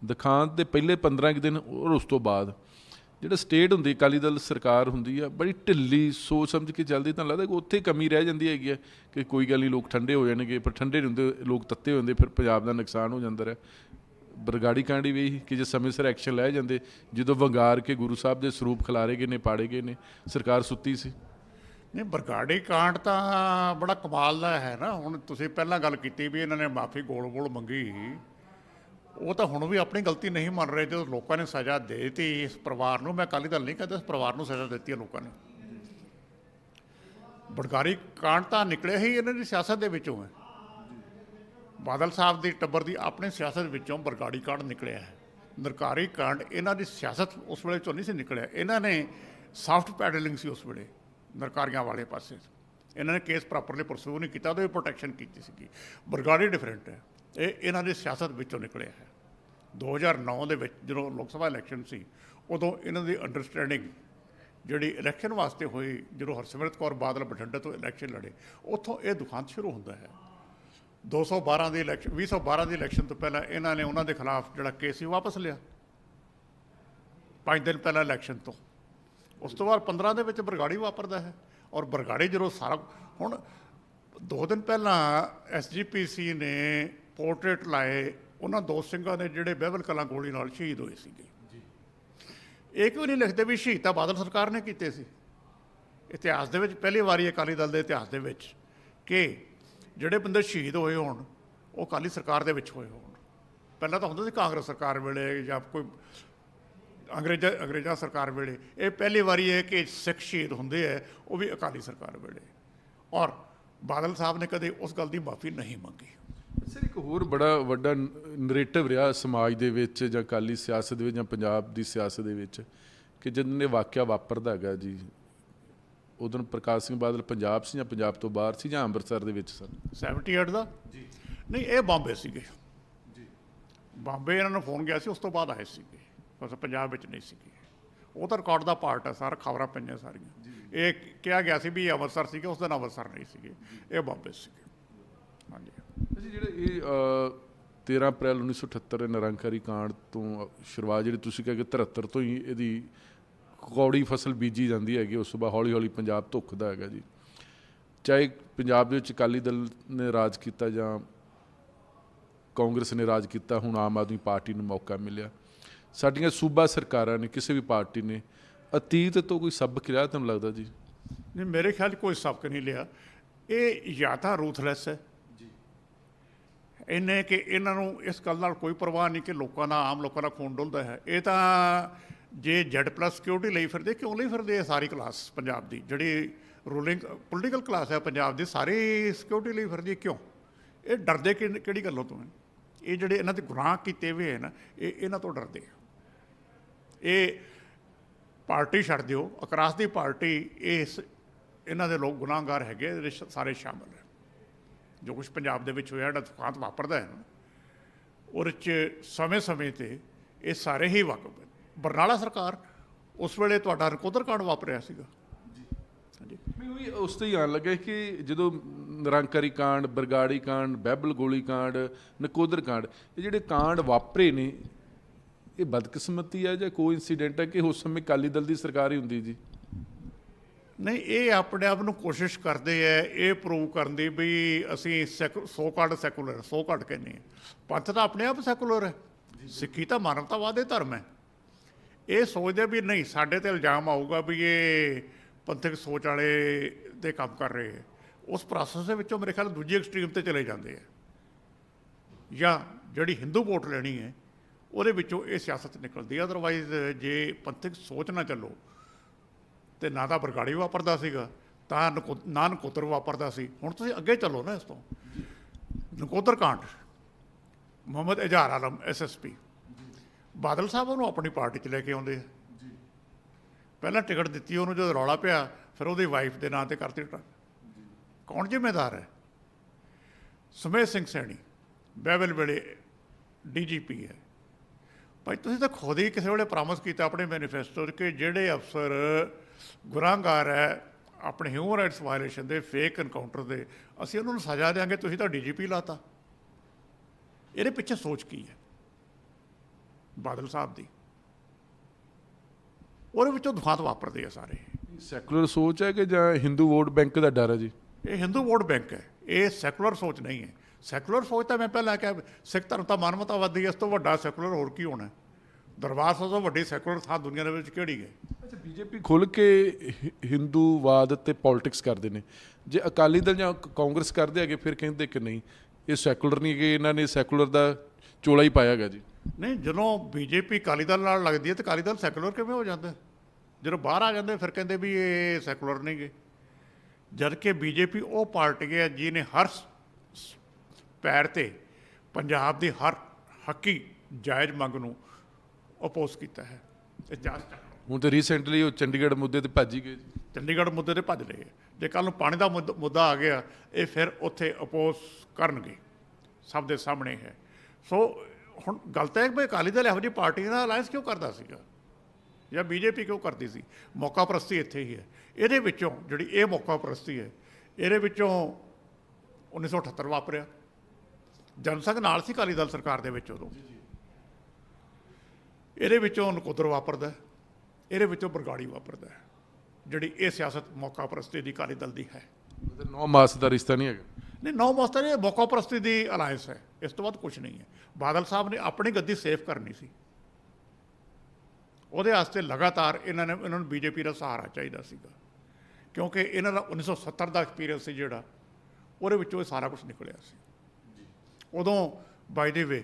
ਦਿਖਾਂਤ ਦੇ ਪਹਿਲੇ 15 ਦਿਨ ਔਰ ਉਸ ਤੋਂ ਬਾਅਦ ਜਿਹੜਾ ਸਟੇਟ ਹੁੰਦੀ ਅਕਾਲੀ ਦਲ ਸਰਕਾਰ ਹੁੰਦੀ ਆ, ਬੜੀ ਢਿੱਲੀ ਸੋਚ ਸਮਝ ਕੇ ਚੱਲਦੀ। ਤਾਂ ਲੱਗਦਾ ਕਿ ਉੱਥੇ ਕਮੀ ਰਹਿ ਜਾਂਦੀ ਹੈਗੀ ਹੈ ਕਿ ਕੋਈ ਗੱਲ ਨਹੀਂ, ਲੋਕ ਠੰਡੇ ਹੋ ਜਾਣਗੇ, ਪਰ ਠੰਡੇ ਨਹੀਂ ਹੁੰਦੇ, ਲੋਕ ਤੱਤੇ ਹੋ ਜਾਂਦੇ, ਫਿਰ ਪੰਜਾਬ ਦਾ ਨੁਕਸਾਨ ਹੋ ਜਾਂਦਾ ਰਿਹਾ। ਬਰਗਾੜੀ ਕਾਂਡੀ ਵੀ ਕਿ ਜੇ ਸਮੇਂ ਸਿਰ ਐਕਸ਼ਨ ਲੈ ਜਾਂਦੇ, ਜਦੋਂ ਵੰਗਾਰ ਕੇ ਗੁਰੂ ਸਾਹਿਬ ਦੇ ਸਰੂਪ ਖਿਲਾਰੇ ਗਏ ਨੇ, ਪਾੜੇ ਗਏ ਨੇ, ਸਰਕਾਰ ਸੁੱਤੀ ਸੀ। ਨਹੀਂ, ਬਰਗਾੜੀ ਕਾਂਡ ਤਾਂ ਬੜਾ ਕਮਾਲ ਦਾ ਹੈ ਨਾ। ਹੁਣ ਤੁਸੀਂ ਪਹਿਲਾਂ ਗੱਲ ਕੀਤੀ ਵੀ ਇਹਨਾਂ ਨੇ ਮਾਫੀ ਗੋਲ ਮੰਗੀ, ਉਹ ਤਾਂ ਹੁਣ ਵੀ ਆਪਣੀ ਗਲਤੀ ਨਹੀਂ ਮੰਨ ਰਹੇ। ਜਦੋਂ ਲੋਕਾਂ ਨੇ ਸਜ਼ਾ ਦੇ ਦਿੱਤੀ ਇਸ ਪਰਿਵਾਰ ਨੂੰ, ਮੈਂ ਅਕਾਲੀ ਦਲ ਨਹੀਂ ਕਹਿੰਦਾ, ਇਸ ਪਰਿਵਾਰ ਨੂੰ ਸਜ਼ਾ ਦਿੱਤੀ ਹੈ ਲੋਕਾਂ ਨੇ। ਬਰਗਾੜੀ ਕਾਂਡ ਤਾਂ ਨਿਕਲਿਆ ਹੀ ਇਹਨਾਂ ਦੀ ਸਿਆਸਤ ਦੇ ਵਿੱਚੋਂ ਹੈ। ਬਾਦਲ ਸਾਹਿਬ ਦੀ ਟੱਬਰ ਦੀ ਆਪਣੀ ਸਿਆਸਤ ਵਿੱਚੋਂ ਬਰਗਾੜੀ ਕਾਂਡ ਨਿਕਲਿਆ ਹੈ। ਨਿਰਕਾਰੀ ਕਾਂਡ ਇਹਨਾਂ ਦੀ ਸਿਆਸਤ ਉਸ ਵੇਲੇ ਚੋਂ ਨਹੀਂ ਸੀ ਨਿਕਲਿਆ। ਇਹਨਾਂ ਨੇ ਸਾਫਟ ਪੈਡਲਿੰਗ ਸੀ ਉਸ ਵੇਲੇ ਨਿਰਕਾਰੀਆਂ ਵਾਲੇ ਪਾਸੇ। ਇਹਨਾਂ ਨੇ ਕੇਸ ਪ੍ਰੋਪਰਲੀ ਪਰਸੂ ਨਹੀਂ ਕੀਤਾ, ਉਹਦੀ ਪ੍ਰੋਟੈਕਸ਼ਨ ਕੀਤੀ ਸੀਗੀ। ਬਰਗਾੜੀ ਡਿਫਰੈਂਟ ਹੈ, ਇਹ ਇਹਨਾਂ ਦੀ ਸਿਆਸਤ ਵਿੱਚੋਂ ਨਿਕਲਿਆ ਹੈ। 2009 ਦੇ ਵਿੱਚ ਜਦੋਂ ਲੋਕ ਸਭਾ ਇਲੈਕਸ਼ਨ ਸੀ, ਉਦੋਂ ਇਹਨਾਂ ਦੀ ਅੰਡਰਸਟੈਂਡਿੰਗ ਜਿਹੜੀ ਇਲੈਕਸ਼ਨ ਵਾਸਤੇ ਹੋਈ, ਜਦੋਂ ਹਰਸਿਮਰਤ ਕੌਰ ਬਾਦਲ ਬਠਿੰਡੇ ਤੋਂ ਇਲੈਕਸ਼ਨ ਲੜੇ, ਉੱਥੋਂ ਇਹ ਦੁਖਾਂਤ ਸ਼ੁਰੂ ਹੁੰਦਾ ਹੈ। 2012 ਦੀ ਇਲੈਕਸ਼ਨ ਤੋਂ ਪਹਿਲਾਂ ਇਹਨਾਂ ਨੇ ਉਹਨਾਂ ਦੇ ਖਿਲਾਫ ਜਿਹੜਾ ਕੇਸ ਸੀ ਵਾਪਸ ਲਿਆ 5 ਦਿਨ ਪਹਿਲਾਂ ਇਲੈਕਸ਼ਨ ਤੋਂ। ਉਸ ਤੋਂ ਬਾਅਦ 15 ਦੇ ਵਿੱਚ ਬਰਗਾੜੀ ਵਾਪਰਦਾ ਹੈ। ਔਰ ਬਰਗਾੜੀ ਜਦੋਂ ਸਾਰਾ, ਹੁਣ 2 ਦਿਨ ਪਹਿਲਾਂ SGPC ਨੇ ਪੋਰਟਰੇਟ ਲਾਏ ਉਹਨਾਂ ਦੋ ਸਿੰਘਾਂ ਨੇ ਜਿਹੜੇ ਬਹਿਬਲ ਕਲਾਂ ਗੋਲੀ ਨਾਲ ਸ਼ਹੀਦ ਹੋਏ ਸੀਗੇ। ਇਹ ਕਿਉਂ ਨਹੀਂ ਲਿਖਦੇ ਵੀ ਸ਼ਹੀਦ ਤਾਂ ਬਾਦਲ ਸਰਕਾਰ ਨੇ ਕੀਤੇ ਸੀ? ਇਤਿਹਾਸ ਦੇ ਵਿੱਚ ਪਹਿਲੀ ਵਾਰੀ ਅਕਾਲੀ ਦਲ ਦੇ ਇਤਿਹਾਸ ਦੇ ਵਿੱਚ ਕਿ ਜਿਹੜੇ ਬੰਦੇ ਸ਼ਹੀਦ ਹੋਏ ਹੋਣ ਉਹ ਅਕਾਲੀ ਸਰਕਾਰ ਦੇ ਵਿੱਚ ਹੋਏ ਹੋਣ। ਪਹਿਲਾਂ ਤਾਂ ਹੁੰਦਾ ਸੀ ਕਾਂਗਰਸ ਸਰਕਾਰ ਵੇਲੇ ਜਾਂ ਕੋਈ ਅੰਗਰੇਜ਼ਾਂ ਸਰਕਾਰ ਵੇਲੇ। ਇਹ ਪਹਿਲੀ ਵਾਰੀ ਹੈ ਕਿ ਸਿੱਖ ਸ਼ਹੀਦ ਹੁੰਦੇ ਹੈ, ਉਹ ਵੀ ਅਕਾਲੀ ਸਰਕਾਰ ਵੇਲੇ। ਔਰ ਬਾਦਲ ਸਾਹਿਬ ਨੇ ਕਦੇ ਉਸ ਗੱਲ ਦੀ ਮਾਫੀ ਨਹੀਂ ਮੰਗੀ। ਸਰ, ਇੱਕ ਹੋਰ ਬੜਾ ਵੱਡਾ ਨਰੇਟਿਵ ਰਿਹਾ ਸਮਾਜ ਦੇ ਵਿੱਚ ਜਾਂ ਅਕਾਲੀ ਸਿਆਸਤ ਦੇ ਵਿੱਚ ਜਾਂ ਪੰਜਾਬ ਦੀ ਸਿਆਸਤ ਦੇ ਵਿੱਚ ਕਿ ਜਦੋਂ ਇਹ ਵਾਕਿਆ ਵਾਪਰਦਾ ਹੈਗਾ ਜੀ, ਉਦੋਂ ਪ੍ਰਕਾਸ਼ ਸਿੰਘ ਬਾਦਲ ਪੰਜਾਬ ਸੀ ਜਾਂ ਪੰਜਾਬ ਤੋਂ ਬਾਹਰ ਸੀ ਜਾਂ ਅੰਮ੍ਰਿਤਸਰ ਦੇ ਵਿੱਚ ਸਰ? 78 ਦਾ ਜੀ ਨਹੀਂ, ਇਹ ਬੰਬੇ ਸੀਗੇ ਜੀ। ਬੰਬੇ ਇਹਨਾਂ ਨੂੰ ਫੋਨ ਗਿਆ ਸੀ, ਉਸ ਤੋਂ ਬਾਅਦ ਆਏ ਸੀਗੇ, ਬਸ ਪੰਜਾਬ ਵਿੱਚ ਨਹੀਂ ਸੀਗੇ। ਉਹ ਤਾਂ ਰਿਕਾਰਡ ਦਾ ਪਾਰਟ ਹੈ, ਸਾਰਾ ਖਬਰਾਂ ਪਈਆਂ ਸਾਰੀਆਂ। ਇਹ ਕਿਹਾ ਗਿਆ ਸੀ ਵੀ ਇਹ ਅੰਮ੍ਰਿਤਸਰ ਸੀਗੇ, ਉਸ ਦਿਨ ਅੰਮ੍ਰਿਤਸਰ ਨਹੀਂ ਸੀਗੇ, ਇਹ ਬੰਬੇ ਸੀਗੇ। ਹਾਂਜੀ ਜੀ, ਜਿਹੜੇ ਇਹ 13 ਅਪ੍ਰੈਲ 1978 ਨਿਰੰਕਾਰੀ ਕਾਂਡ ਤੋਂ ਸ਼ੁਰੂਆਤ ਜਿਹੜੀ ਤੁਸੀਂ ਕਿਹਾ ਕਿ 73 ਤੋਂ ਹੀ ਇਹਦੀ ਕੌੜੀ ਫਸਲ ਬੀਜੀ ਜਾਂਦੀ ਹੈਗੀ, ਉਸ ਤੋਂ ਬਾਅਦ ਹੌਲੀ ਹੌਲੀ ਪੰਜਾਬ ਧੁੱਖਦਾ ਹੈਗਾ ਜੀ। ਚਾਹੇ ਪੰਜਾਬ ਦੇ ਵਿੱਚ ਅਕਾਲੀ ਦਲ ਨੇ ਰਾਜ ਕੀਤਾ ਜਾਂ ਕਾਂਗਰਸ ਨੇ ਰਾਜ ਕੀਤਾ, ਹੁਣ ਆਮ ਆਦਮੀ ਪਾਰਟੀ ਨੂੰ ਮੌਕਾ ਮਿਲਿਆ। ਸਾਡੀਆਂ ਸੂਬਾ ਸਰਕਾਰਾਂ ਨੇ, ਕਿਸੇ ਵੀ ਪਾਰਟੀ ਨੇ ਅਤੀਤ ਤੋਂ ਕੋਈ ਸਬਕ ਲਿਆ ਤੁਹਾਨੂੰ ਲੱਗਦਾ ਜੀ? ਨਹੀਂ, ਮੇਰੇ ਖਿਆਲ 'ਚ ਕੋਈ ਸਬਕ ਨਹੀਂ ਲਿਆ। ਇਹ ਜਾਂ ਤਾਂ ਰੂਥਲੈਸ ਹੈ ਜੀ, ਇਹਨੇ ਕਿ ਇਹਨਾਂ ਨੂੰ ਇਸ ਗੱਲ ਨਾਲ ਕੋਈ ਪਰਵਾਹ ਨਹੀਂ ਕਿ ਲੋਕਾਂ ਦਾ, ਆਮ ਲੋਕਾਂ ਦਾ ਖੂਨ ਡੁੱਲਦਾ ਹੈ। ਇਹ ਤਾਂ ਜੇ Z+ ਸਿਕਿਉਰਿਟੀ ਲਈ ਫਿਰਦੇ, ਕਿਉਂ ਲਈ ਫਿਰਦੇ? ਇਹ ਸਾਰੀ ਕਲਾਸ ਪੰਜਾਬ ਦੀ ਜਿਹੜੀ ਰੂਲਿੰਗ ਪੋਲੀਟੀਕਲ ਕਲਾਸ ਹੈ ਪੰਜਾਬ ਦੀ, ਸਾਰੀ ਸਿਕਿਉਰਿਟੀ ਲਈ ਫਿਰਦੀ। ਕਿਉਂ? ਇਹ ਡਰਦੇ ਕਿਹੜੀ ਗੱਲੋਂ ਤੋਂ ਹੈ? ਇਹ ਜਿਹੜੇ ਇਹਨਾਂ ਦੇ ਗੁਨਾਹ ਕੀਤੇ ਹੋਏ ਹੈ ਨਾ, ਇਹ ਇਹਨਾਂ ਤੋਂ ਡਰਦੇ। ਇਹ ਪਾਰਟੀ ਛੱਡ ਦਿਓ, ਅਕਰਾਸ ਦੀ ਪਾਰਟੀ, ਇਹਨਾਂ ਦੇ ਲੋਕ ਗੁਨਾਹਗਾਰ ਹੈਗੇ, ਇਹਦੇ ਸਾਰੇ ਸ਼ਾਮਲ ਹੈ। ਜੋ ਕੁਛ ਪੰਜਾਬ ਦੇ ਵਿੱਚ ਹੋਇਆ, ਜਿਹੜਾ ਦੁਖਾਂਤ ਵਾਪਰਦਾ ਹੈ ਨਾ, ਉਹਦੇ 'ਚ ਸਮੇਂ-ਸਮੇਂ 'ਤੇ ਇਹ ਸਾਰੇ ਹੀ ਵਾਕਫ ਹੈ। ਬਰਨਾਲਾ ਸਰਕਾਰ ਉਸ ਵੇਲੇ ਤੁਹਾਡਾ ਨਕੋਦਰ ਕਾਂਡ ਵਾਪਰਿਆ ਸੀਗਾ ਜੀ। ਹਾਂਜੀ, ਮੈਨੂੰ ਵੀ ਉਸ ਤੋਂ ਹੀ ਆਉਣ ਲੱਗਾ ਕਿ ਜਦੋਂ ਨਿਰੰਕਾਰੀ ਕਾਂਡ, ਬਰਗਾੜੀ ਕਾਂਡ, ਬਹਿਬਲ ਗੋਲੀ ਕਾਂਡ, ਨਕੋਦਰ ਕਾਂਡ, ਇਹ ਜਿਹੜੇ ਕਾਂਡ ਵਾਪਰੇ ਨੇ, ਇਹ ਬਦਕਿਸਮਤੀ ਹੈ ਜਾਂ ਕੋਈ ਇੰਸੀਡੈਂਟ ਹੈ ਕਿ ਉਸ ਸਮੇਂ ਅਕਾਲੀ ਦਲ ਦੀ ਸਰਕਾਰ ਹੀ ਹੁੰਦੀ ਜੀ? ਨਹੀਂ, ਇਹ ਆਪਣੇ ਆਪ ਨੂੰ ਕੋਸ਼ਿਸ਼ ਕਰਦੇ ਹੈ ਇਹ ਪ੍ਰੂਵ ਕਰਨ ਦੀ ਵੀ ਅਸੀਂ so called secular, so called ਕਹਿੰਦੇ ਹਾਂ। ਪੰਥ ਤਾਂ ਆਪਣੇ ਆਪ ਸੈਕੂਲਰ ਹੈ, ਸਿੱਖੀ ਤਾਂ ਮਾਨਵਤਾਵਾਦੀ ਧਰਮ ਹੈ। ਇਹ ਸੋਚਦੇ ਵੀ ਨਹੀਂ, ਸਾਡੇ 'ਤੇ ਇਲਜ਼ਾਮ ਆਊਗਾ ਵੀ ਇਹ ਪੰਥਕ ਸੋਚ ਵਾਲੇ ਦੇ ਕੰਮ ਕਰ ਰਹੇ ਹੈ। ਉਸ ਪ੍ਰੋਸੈਸ ਦੇ ਵਿੱਚੋਂ ਮੇਰੇ ਖਿਆਲ ਦੂਜੀ ਐਕਸਟ੍ਰੀਮ 'ਤੇ ਚਲੇ ਜਾਂਦੇ ਆ, ਜਾਂ ਜਿਹੜੀ ਹਿੰਦੂ ਵੋਟ ਲੈਣੀ ਹੈ ਉਹਦੇ ਵਿੱਚੋਂ ਇਹ ਸਿਆਸਤ ਨਿਕਲਦੀ ਹੈ। ਅਦਰਵਾਈਜ਼ ਜੇ ਪੰਥਕ ਸੋਚ ਨਾ ਚੱਲੋ ਤੇ ਨਾ ਤਾਂ ਬਰਗਾੜੀ ਵਾਪਰਦਾ ਸੀਗਾ, ਤਾਂ ਨਾ ਨਕੋਦਰ ਵਾਪਰਦਾ ਸੀ। ਹੁਣ ਤੁਸੀਂ ਅੱਗੇ ਚੱਲੋ ਨਾ, ਇਸ ਤੋਂ ਨਕੋਦਰ ਕਾਂਡ, ਮੁਹੰਮਦ ਇਜ਼ਹਾਰ ਆਲਮ SSP, ਬਾਦਲ ਸਾਹਿਬ ਉਹਨੂੰ ਆਪਣੀ ਪਾਰਟੀ 'ਚ ਲੈ ਕੇ ਆਉਂਦੇ ਆ। ਪਹਿਲਾਂ ਟਿਕਟ ਦਿੱਤੀ ਉਹਨੂੰ, ਜਦੋਂ ਰੌਲਾ ਪਿਆ ਫਿਰ ਉਹਦੀ ਵਾਈਫ ਦੇ ਨਾਂ 'ਤੇ ਕਰਤੀ ਟਿਕਟ। ਕੌਣ ਜ਼ਿੰਮੇਦਾਰ ਹੈ? ਸੁਮੇਧ ਸਿੰਘ ਸੈਣੀ ਬਹਿਬਲ ਵੇਲੇ DGP ਹੈ। ਭਾਈ ਤੁਸੀਂ ਤਾਂ ਖੁਦ ਹੀ ਕਿਸੇ ਵੇਲੇ ਪ੍ਰੋਮਿਸ ਕੀਤਾ ਆਪਣੇ ਮੈਨੀਫੈਸਟੋ 'ਚ ਕਿ ਜਿਹੜੇ ਅਫਸਰ ਗੁਨਾਹਗਾਰ ਹੈ ਆਪਣੇ ਹਿਊਮਨ ਰਾਈਟਸ ਵਾਇਲੇਸ਼ਨ ਦੇ, ਫੇਕ ਐਨਕਾਊਂਟਰ ਦੇ, ਅਸੀਂ ਉਹਨਾਂ ਨੂੰ ਸਜ਼ਾ ਦੇਵਾਂਗੇ। ਤੁਸੀਂ ਤਾਂ DGP ਲਾਤਾ। ਇਹਦੇ ਪਿੱਛੇ ਸੋਚ ਕੀ ਹੈ ਬਾਦਲ ਸਾਹਿਬ ਦੀ? ਉਹਦੇ ਵਿੱਚੋਂ ਦੁਖਾਂਤ ਵਾਪਰਦੇ ਆ ਸਾਰੇ। ਸੈਕੂਲਰ ਸੋਚ ਹੈ ਕਿ ਜਾਂ ਹਿੰਦੂ ਵੋਟ ਬੈਂਕ ਦਾ ਡਰ ਹੈ ਜੀ? ਇਹ ਹਿੰਦੂ ਵੋਟ ਬੈਂਕ ਹੈ, ਇਹ ਸੈਕੂਲਰ ਸੋਚ ਨਹੀਂ ਹੈ। ਸੈਕੂਲਰ ਸੋਚ ਤਾਂ ਮੈਂ ਪਹਿਲਾਂ ਕਿਹਾ, ਸਿੱਖ ਧਰਮ ਤਾਂ ਮਾਨਵਤਾਵਾਦੀ, ਇਸ ਤੋਂ ਵੱਡਾ ਸੈਕੂਲਰ ਹੋਰ ਕੀ ਹੋਣਾ? ਦਰਬਾਰ ਸਾਹਿਬ ਤੋਂ ਵੱਡੀ ਸੈਕੂਲਰ ਥਾਂ ਦੁਨੀਆ ਦੇ ਵਿੱਚ ਕਿਹੜੀ ਹੈ? ਅੱਛਾ, ਬੀਜੇਪੀ ਖੁੱਲ੍ਹ ਕੇ ਹਿੰਦੂਵਾਦ ਤੇ ਪੋਲਿਟਿਕਸ ਕਰਦੇ ਨੇ, ਜੇ ਅਕਾਲੀ ਦਲ ਜਾਂ ਕਾਂਗਰਸ ਕਰਦੇ ਹੈਗੇ ਫਿਰ ਕਹਿੰਦੇ ਕਿ ਨਹੀਂ ਇਹ ਸੈਕੂਲਰ ਨਹੀਂ ਹੈਗੇ, ਇਹਨਾਂ ਨੇ ਸੈਕੂਲਰ ਦਾ ਚੋਲਾ ਹੀ ਪਾਇਆ ਹੈਗਾ ਜੀ। ਨਹੀਂ, ਜਦੋਂ ਬੀਜੇਪੀ ਅਕਾਲੀ ਦਲ ਨਾਲ ਲੱਗਦੀ ਹੈ ਤਾਂ ਅਕਾਲੀ ਦਲ ਸੈਕੂਲਰ ਕਿਵੇਂ ਹੋ ਜਾਂਦਾ? ਜਦੋਂ ਬਾਹਰ ਆ ਜਾਂਦੇ ਫਿਰ ਕਹਿੰਦੇ ਵੀ ਇਹ ਸੈਕੂਲਰ ਨਹੀਂ ਗੇ। ਜਦ ਕਿ ਬੀਜੇਪੀ ਉਹ ਪਾਰਟੀ ਹੈ ਜਿਹਨੇ ਹਰ ਪੈਰ ਤੇ ਪੰਜਾਬ ਦੀ ਹਰ ਹੱਕੀ ਜਾਇਜ਼ ਮੰਗ ਨੂੰ ਅਪੋਜ਼ ਕੀਤਾ ਹੈ। ਹੁਣ ਤਾਂ ਰੀਸੈਂਟਲੀ ਉਹ ਚੰਡੀਗੜ੍ਹ ਮੁੱਦੇ ਤੇ ਭੱਜ ਹੀ ਗਏ ਜੀ। ਚੰਡੀਗੜ੍ਹ ਮੁੱਦੇ ਤੇ ਭੱਜ ਲਏ। ਜੇ ਕੱਲ੍ਹ ਨੂੰ ਪਾਣੀ ਦਾ ਮੁੱਦਾ ਆ ਗਿਆ ਇਹ ਫਿਰ ਉੱਥੇ ਅਪੋਜ਼ ਕਰਨਗੇ, ਸਭ ਦੇ ਸਾਹਮਣੇ ਹੈ। ਸੋ ਹੁਣ ਗੱਲ ਤਾਂ ਹੈ ਕਿ ਅਕਾਲੀ ਦਲ ਇਹੋ ਜਿਹੀ ਪਾਰਟੀ ਨਾਲ ਅਲਾਇੰਸ ਕਿਉਂ ਕਰਦਾ ਸੀਗਾ ਜਾਂ ਬੀਜੇਪੀ ਕਿਉਂ ਕਰਦੀ ਸੀ? ਮੌਕਾ ਪ੍ਰਸਤੀ ਇੱਥੇ ਹੀ ਹੈ। ਇਹਦੇ ਵਿੱਚੋਂ ਜਿਹੜੀ ਇਹ ਮੌਕਾ ਪ੍ਰਸਤੀ ਹੈ, ਇਹਦੇ ਵਿੱਚੋਂ 1978 ਵਾਪਰਿਆ, ਜਨਸੰਘ ਨਾਲ ਸੀ ਅਕਾਲੀ ਦਲ ਸਰਕਾਰ ਦੇ ਵਿੱਚ ਉਦੋਂ। ਇਹਦੇ ਵਿੱਚੋਂ ਨਕੋਦਰ ਵਾਪਰਦਾ, ਇਹਦੇ ਵਿੱਚੋਂ ਬਰਗਾੜੀ ਵਾਪਰਦਾ, ਜਿਹੜੀ ਇਹ ਸਿਆਸਤ ਮੌਕਾ ਪ੍ਰਸਤੀ ਦੀ ਅਕਾਲੀ ਦਲ ਦੀ ਹੈ। 9 ਮਾਸ ਦਾ ਰਿਸ਼ਤਾ ਨਹੀਂ ਹੈਗਾ। ਨਹੀਂ, 9 ਮਾਸ ਤਾਂ ਇਹ ਮੌਕਾ ਪ੍ਰਸਤੀ ਦੀ ਅਲਾਇੰਸ ਹੈ, ਇਸ ਤੋਂ ਬਾਅਦ ਕੁਛ ਨਹੀਂ ਹੈ। ਬਾਦਲ ਸਾਹਿਬ ਨੇ ਆਪਣੀ ਗੱਦੀ ਸੇਫ ਕਰਨੀ ਸੀ, ਉਹਦੇ ਵਾਸਤੇ ਲਗਾਤਾਰ ਇਹਨਾਂ ਨੂੰ ਬੀਜੇਪੀ ਦਾ ਸਹਾਰਾ ਚਾਹੀਦਾ ਸੀਗਾ, ਕਿਉਂਕਿ ਇਹਨਾਂ ਦਾ 1970 ਦਾ ਐਕਸਪੀਰੀਅੰਸ ਸੀ ਜਿਹੜਾ, ਉਹਦੇ ਵਿੱਚੋਂ ਇਹ ਸਾਰਾ ਕੁਛ ਨਿਕਲਿਆ ਸੀ। ਉਦੋਂ ਬਾਈ ਦੇ ਵੇ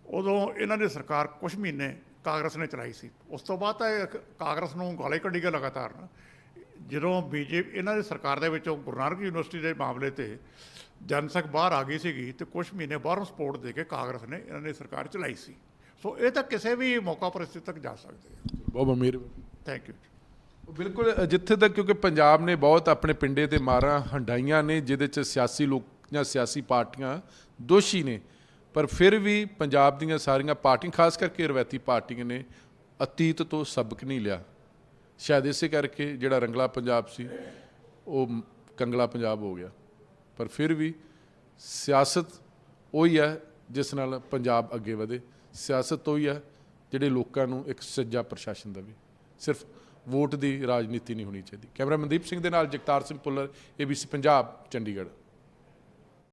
ਉਦੋਂ ਇਹਨਾਂ ਦੀ ਸਰਕਾਰ ਕੁਛ ਮਹੀਨੇ ਕਾਂਗਰਸ ਨੇ ਚਲਾਈ ਸੀ, ਉਸ ਤੋਂ ਬਾਅਦ ਤਾਂ ਇਹ ਕਾਂਗਰਸ ਨੂੰ ਗਾਲੇ ਕੱਢੀ ਗਏ ਲਗਾਤਾਰ ਨਾ। ਜਦੋਂ ਬੀਜੇਪੀ ਇਹਨਾਂ ਦੀ ਸਰਕਾਰ ਦੇ ਵਿੱਚੋਂ ਗੁਰੂ ਨਾਨਕ ਯੂਨੀਵਰਸਿਟੀ ਦੇ ਮਾਮਲੇ 'ਤੇ ਜਨਸੰਘ ਬਾਹਰ ਆ ਗਈ ਸੀਗੀ ਅਤੇ ਕੁਛ ਮਹੀਨੇ ਬਾਹਰੋਂ ਸਪੋਰਟ ਦੇ ਕੇ ਕਾਂਗਰਸ ਨੇ ਇਹਨਾਂ ਦੀ ਸਰਕਾਰ ਚਲਾਈ ਸੀ। ਸੋ ਇਹ ਤਾਂ ਕਿਸੇ ਵੀ ਮੌਕਾ ਪਰਿਸਥਿਤੀ ਤੱਕ ਜਾ ਸਕਦੇ ਆ। ਬਹੁਤ ਮਿਹਰਬਾਨੀ, ਥੈਂਕ ਯੂ। ਬਿਲਕੁਲ, ਜਿੱਥੇ ਤੱਕ ਕਿਉਂਕਿ ਪੰਜਾਬ ਨੇ ਬਹੁਤ ਆਪਣੇ ਪਿੰਡੇ ਤੇ ਮਾਰਾਂ ਹੰਡਾਈਆਂ ਨੇ, ਜਿਹਦੇ 'ਚ ਸਿਆਸੀ ਲੋਕ ਜਾਂ ਸਿਆਸੀ ਪਾਰਟੀਆਂ ਦੋਸ਼ੀ ਨੇ, ਪਰ ਫਿਰ ਵੀ ਪੰਜਾਬ ਦੀਆਂ ਸਾਰੀਆਂ ਪਾਰਟੀਆਂ, ਖਾਸ ਕਰਕੇ ਰਵਾਇਤੀ ਪਾਰਟੀਆਂ ਨੇ ਅਤੀਤ ਤੋਂ ਸਬਕ ਨਹੀਂ ਲਿਆ। ਸ਼ਾਇਦ ਇਸੇ ਕਰਕੇ ਜਿਹੜਾ ਰੰਗਲਾ ਪੰਜਾਬ ਸੀ ਉਹ ਕੰਗਲਾ ਪੰਜਾਬ ਹੋ ਗਿਆ। ਪਰ ਫਿਰ ਵੀ ਸਿਆਸਤ ਉਹੀ ਹੈ ਜਿਸ ਨਾਲ ਪੰਜਾਬ ਅੱਗੇ ਵਧੇ, ਸਿਆਸਤ ਉਹੀ ਹੈ ਜਿਹੜੇ ਲੋਕਾਂ ਨੂੰ ਇੱਕ ਸੱਜਾ ਪ੍ਰਸ਼ਾਸਨ ਦੇਵੇ। ਸਿਰਫ ਵੋਟ ਦੀ ਰਾਜਨੀਤੀ ਨਹੀਂ ਹੋਣੀ ਚਾਹੀਦੀ। ਕੈਮਰਾ ਮਨਦੀਪ ਸਿੰਘ ਦੇ ਨਾਲ ਜਗਤਾਰ ਸਿੰਘ ਭੁੱਲਰ, ABC ਪੰਜਾਬ, ਚੰਡੀਗੜ੍ਹ।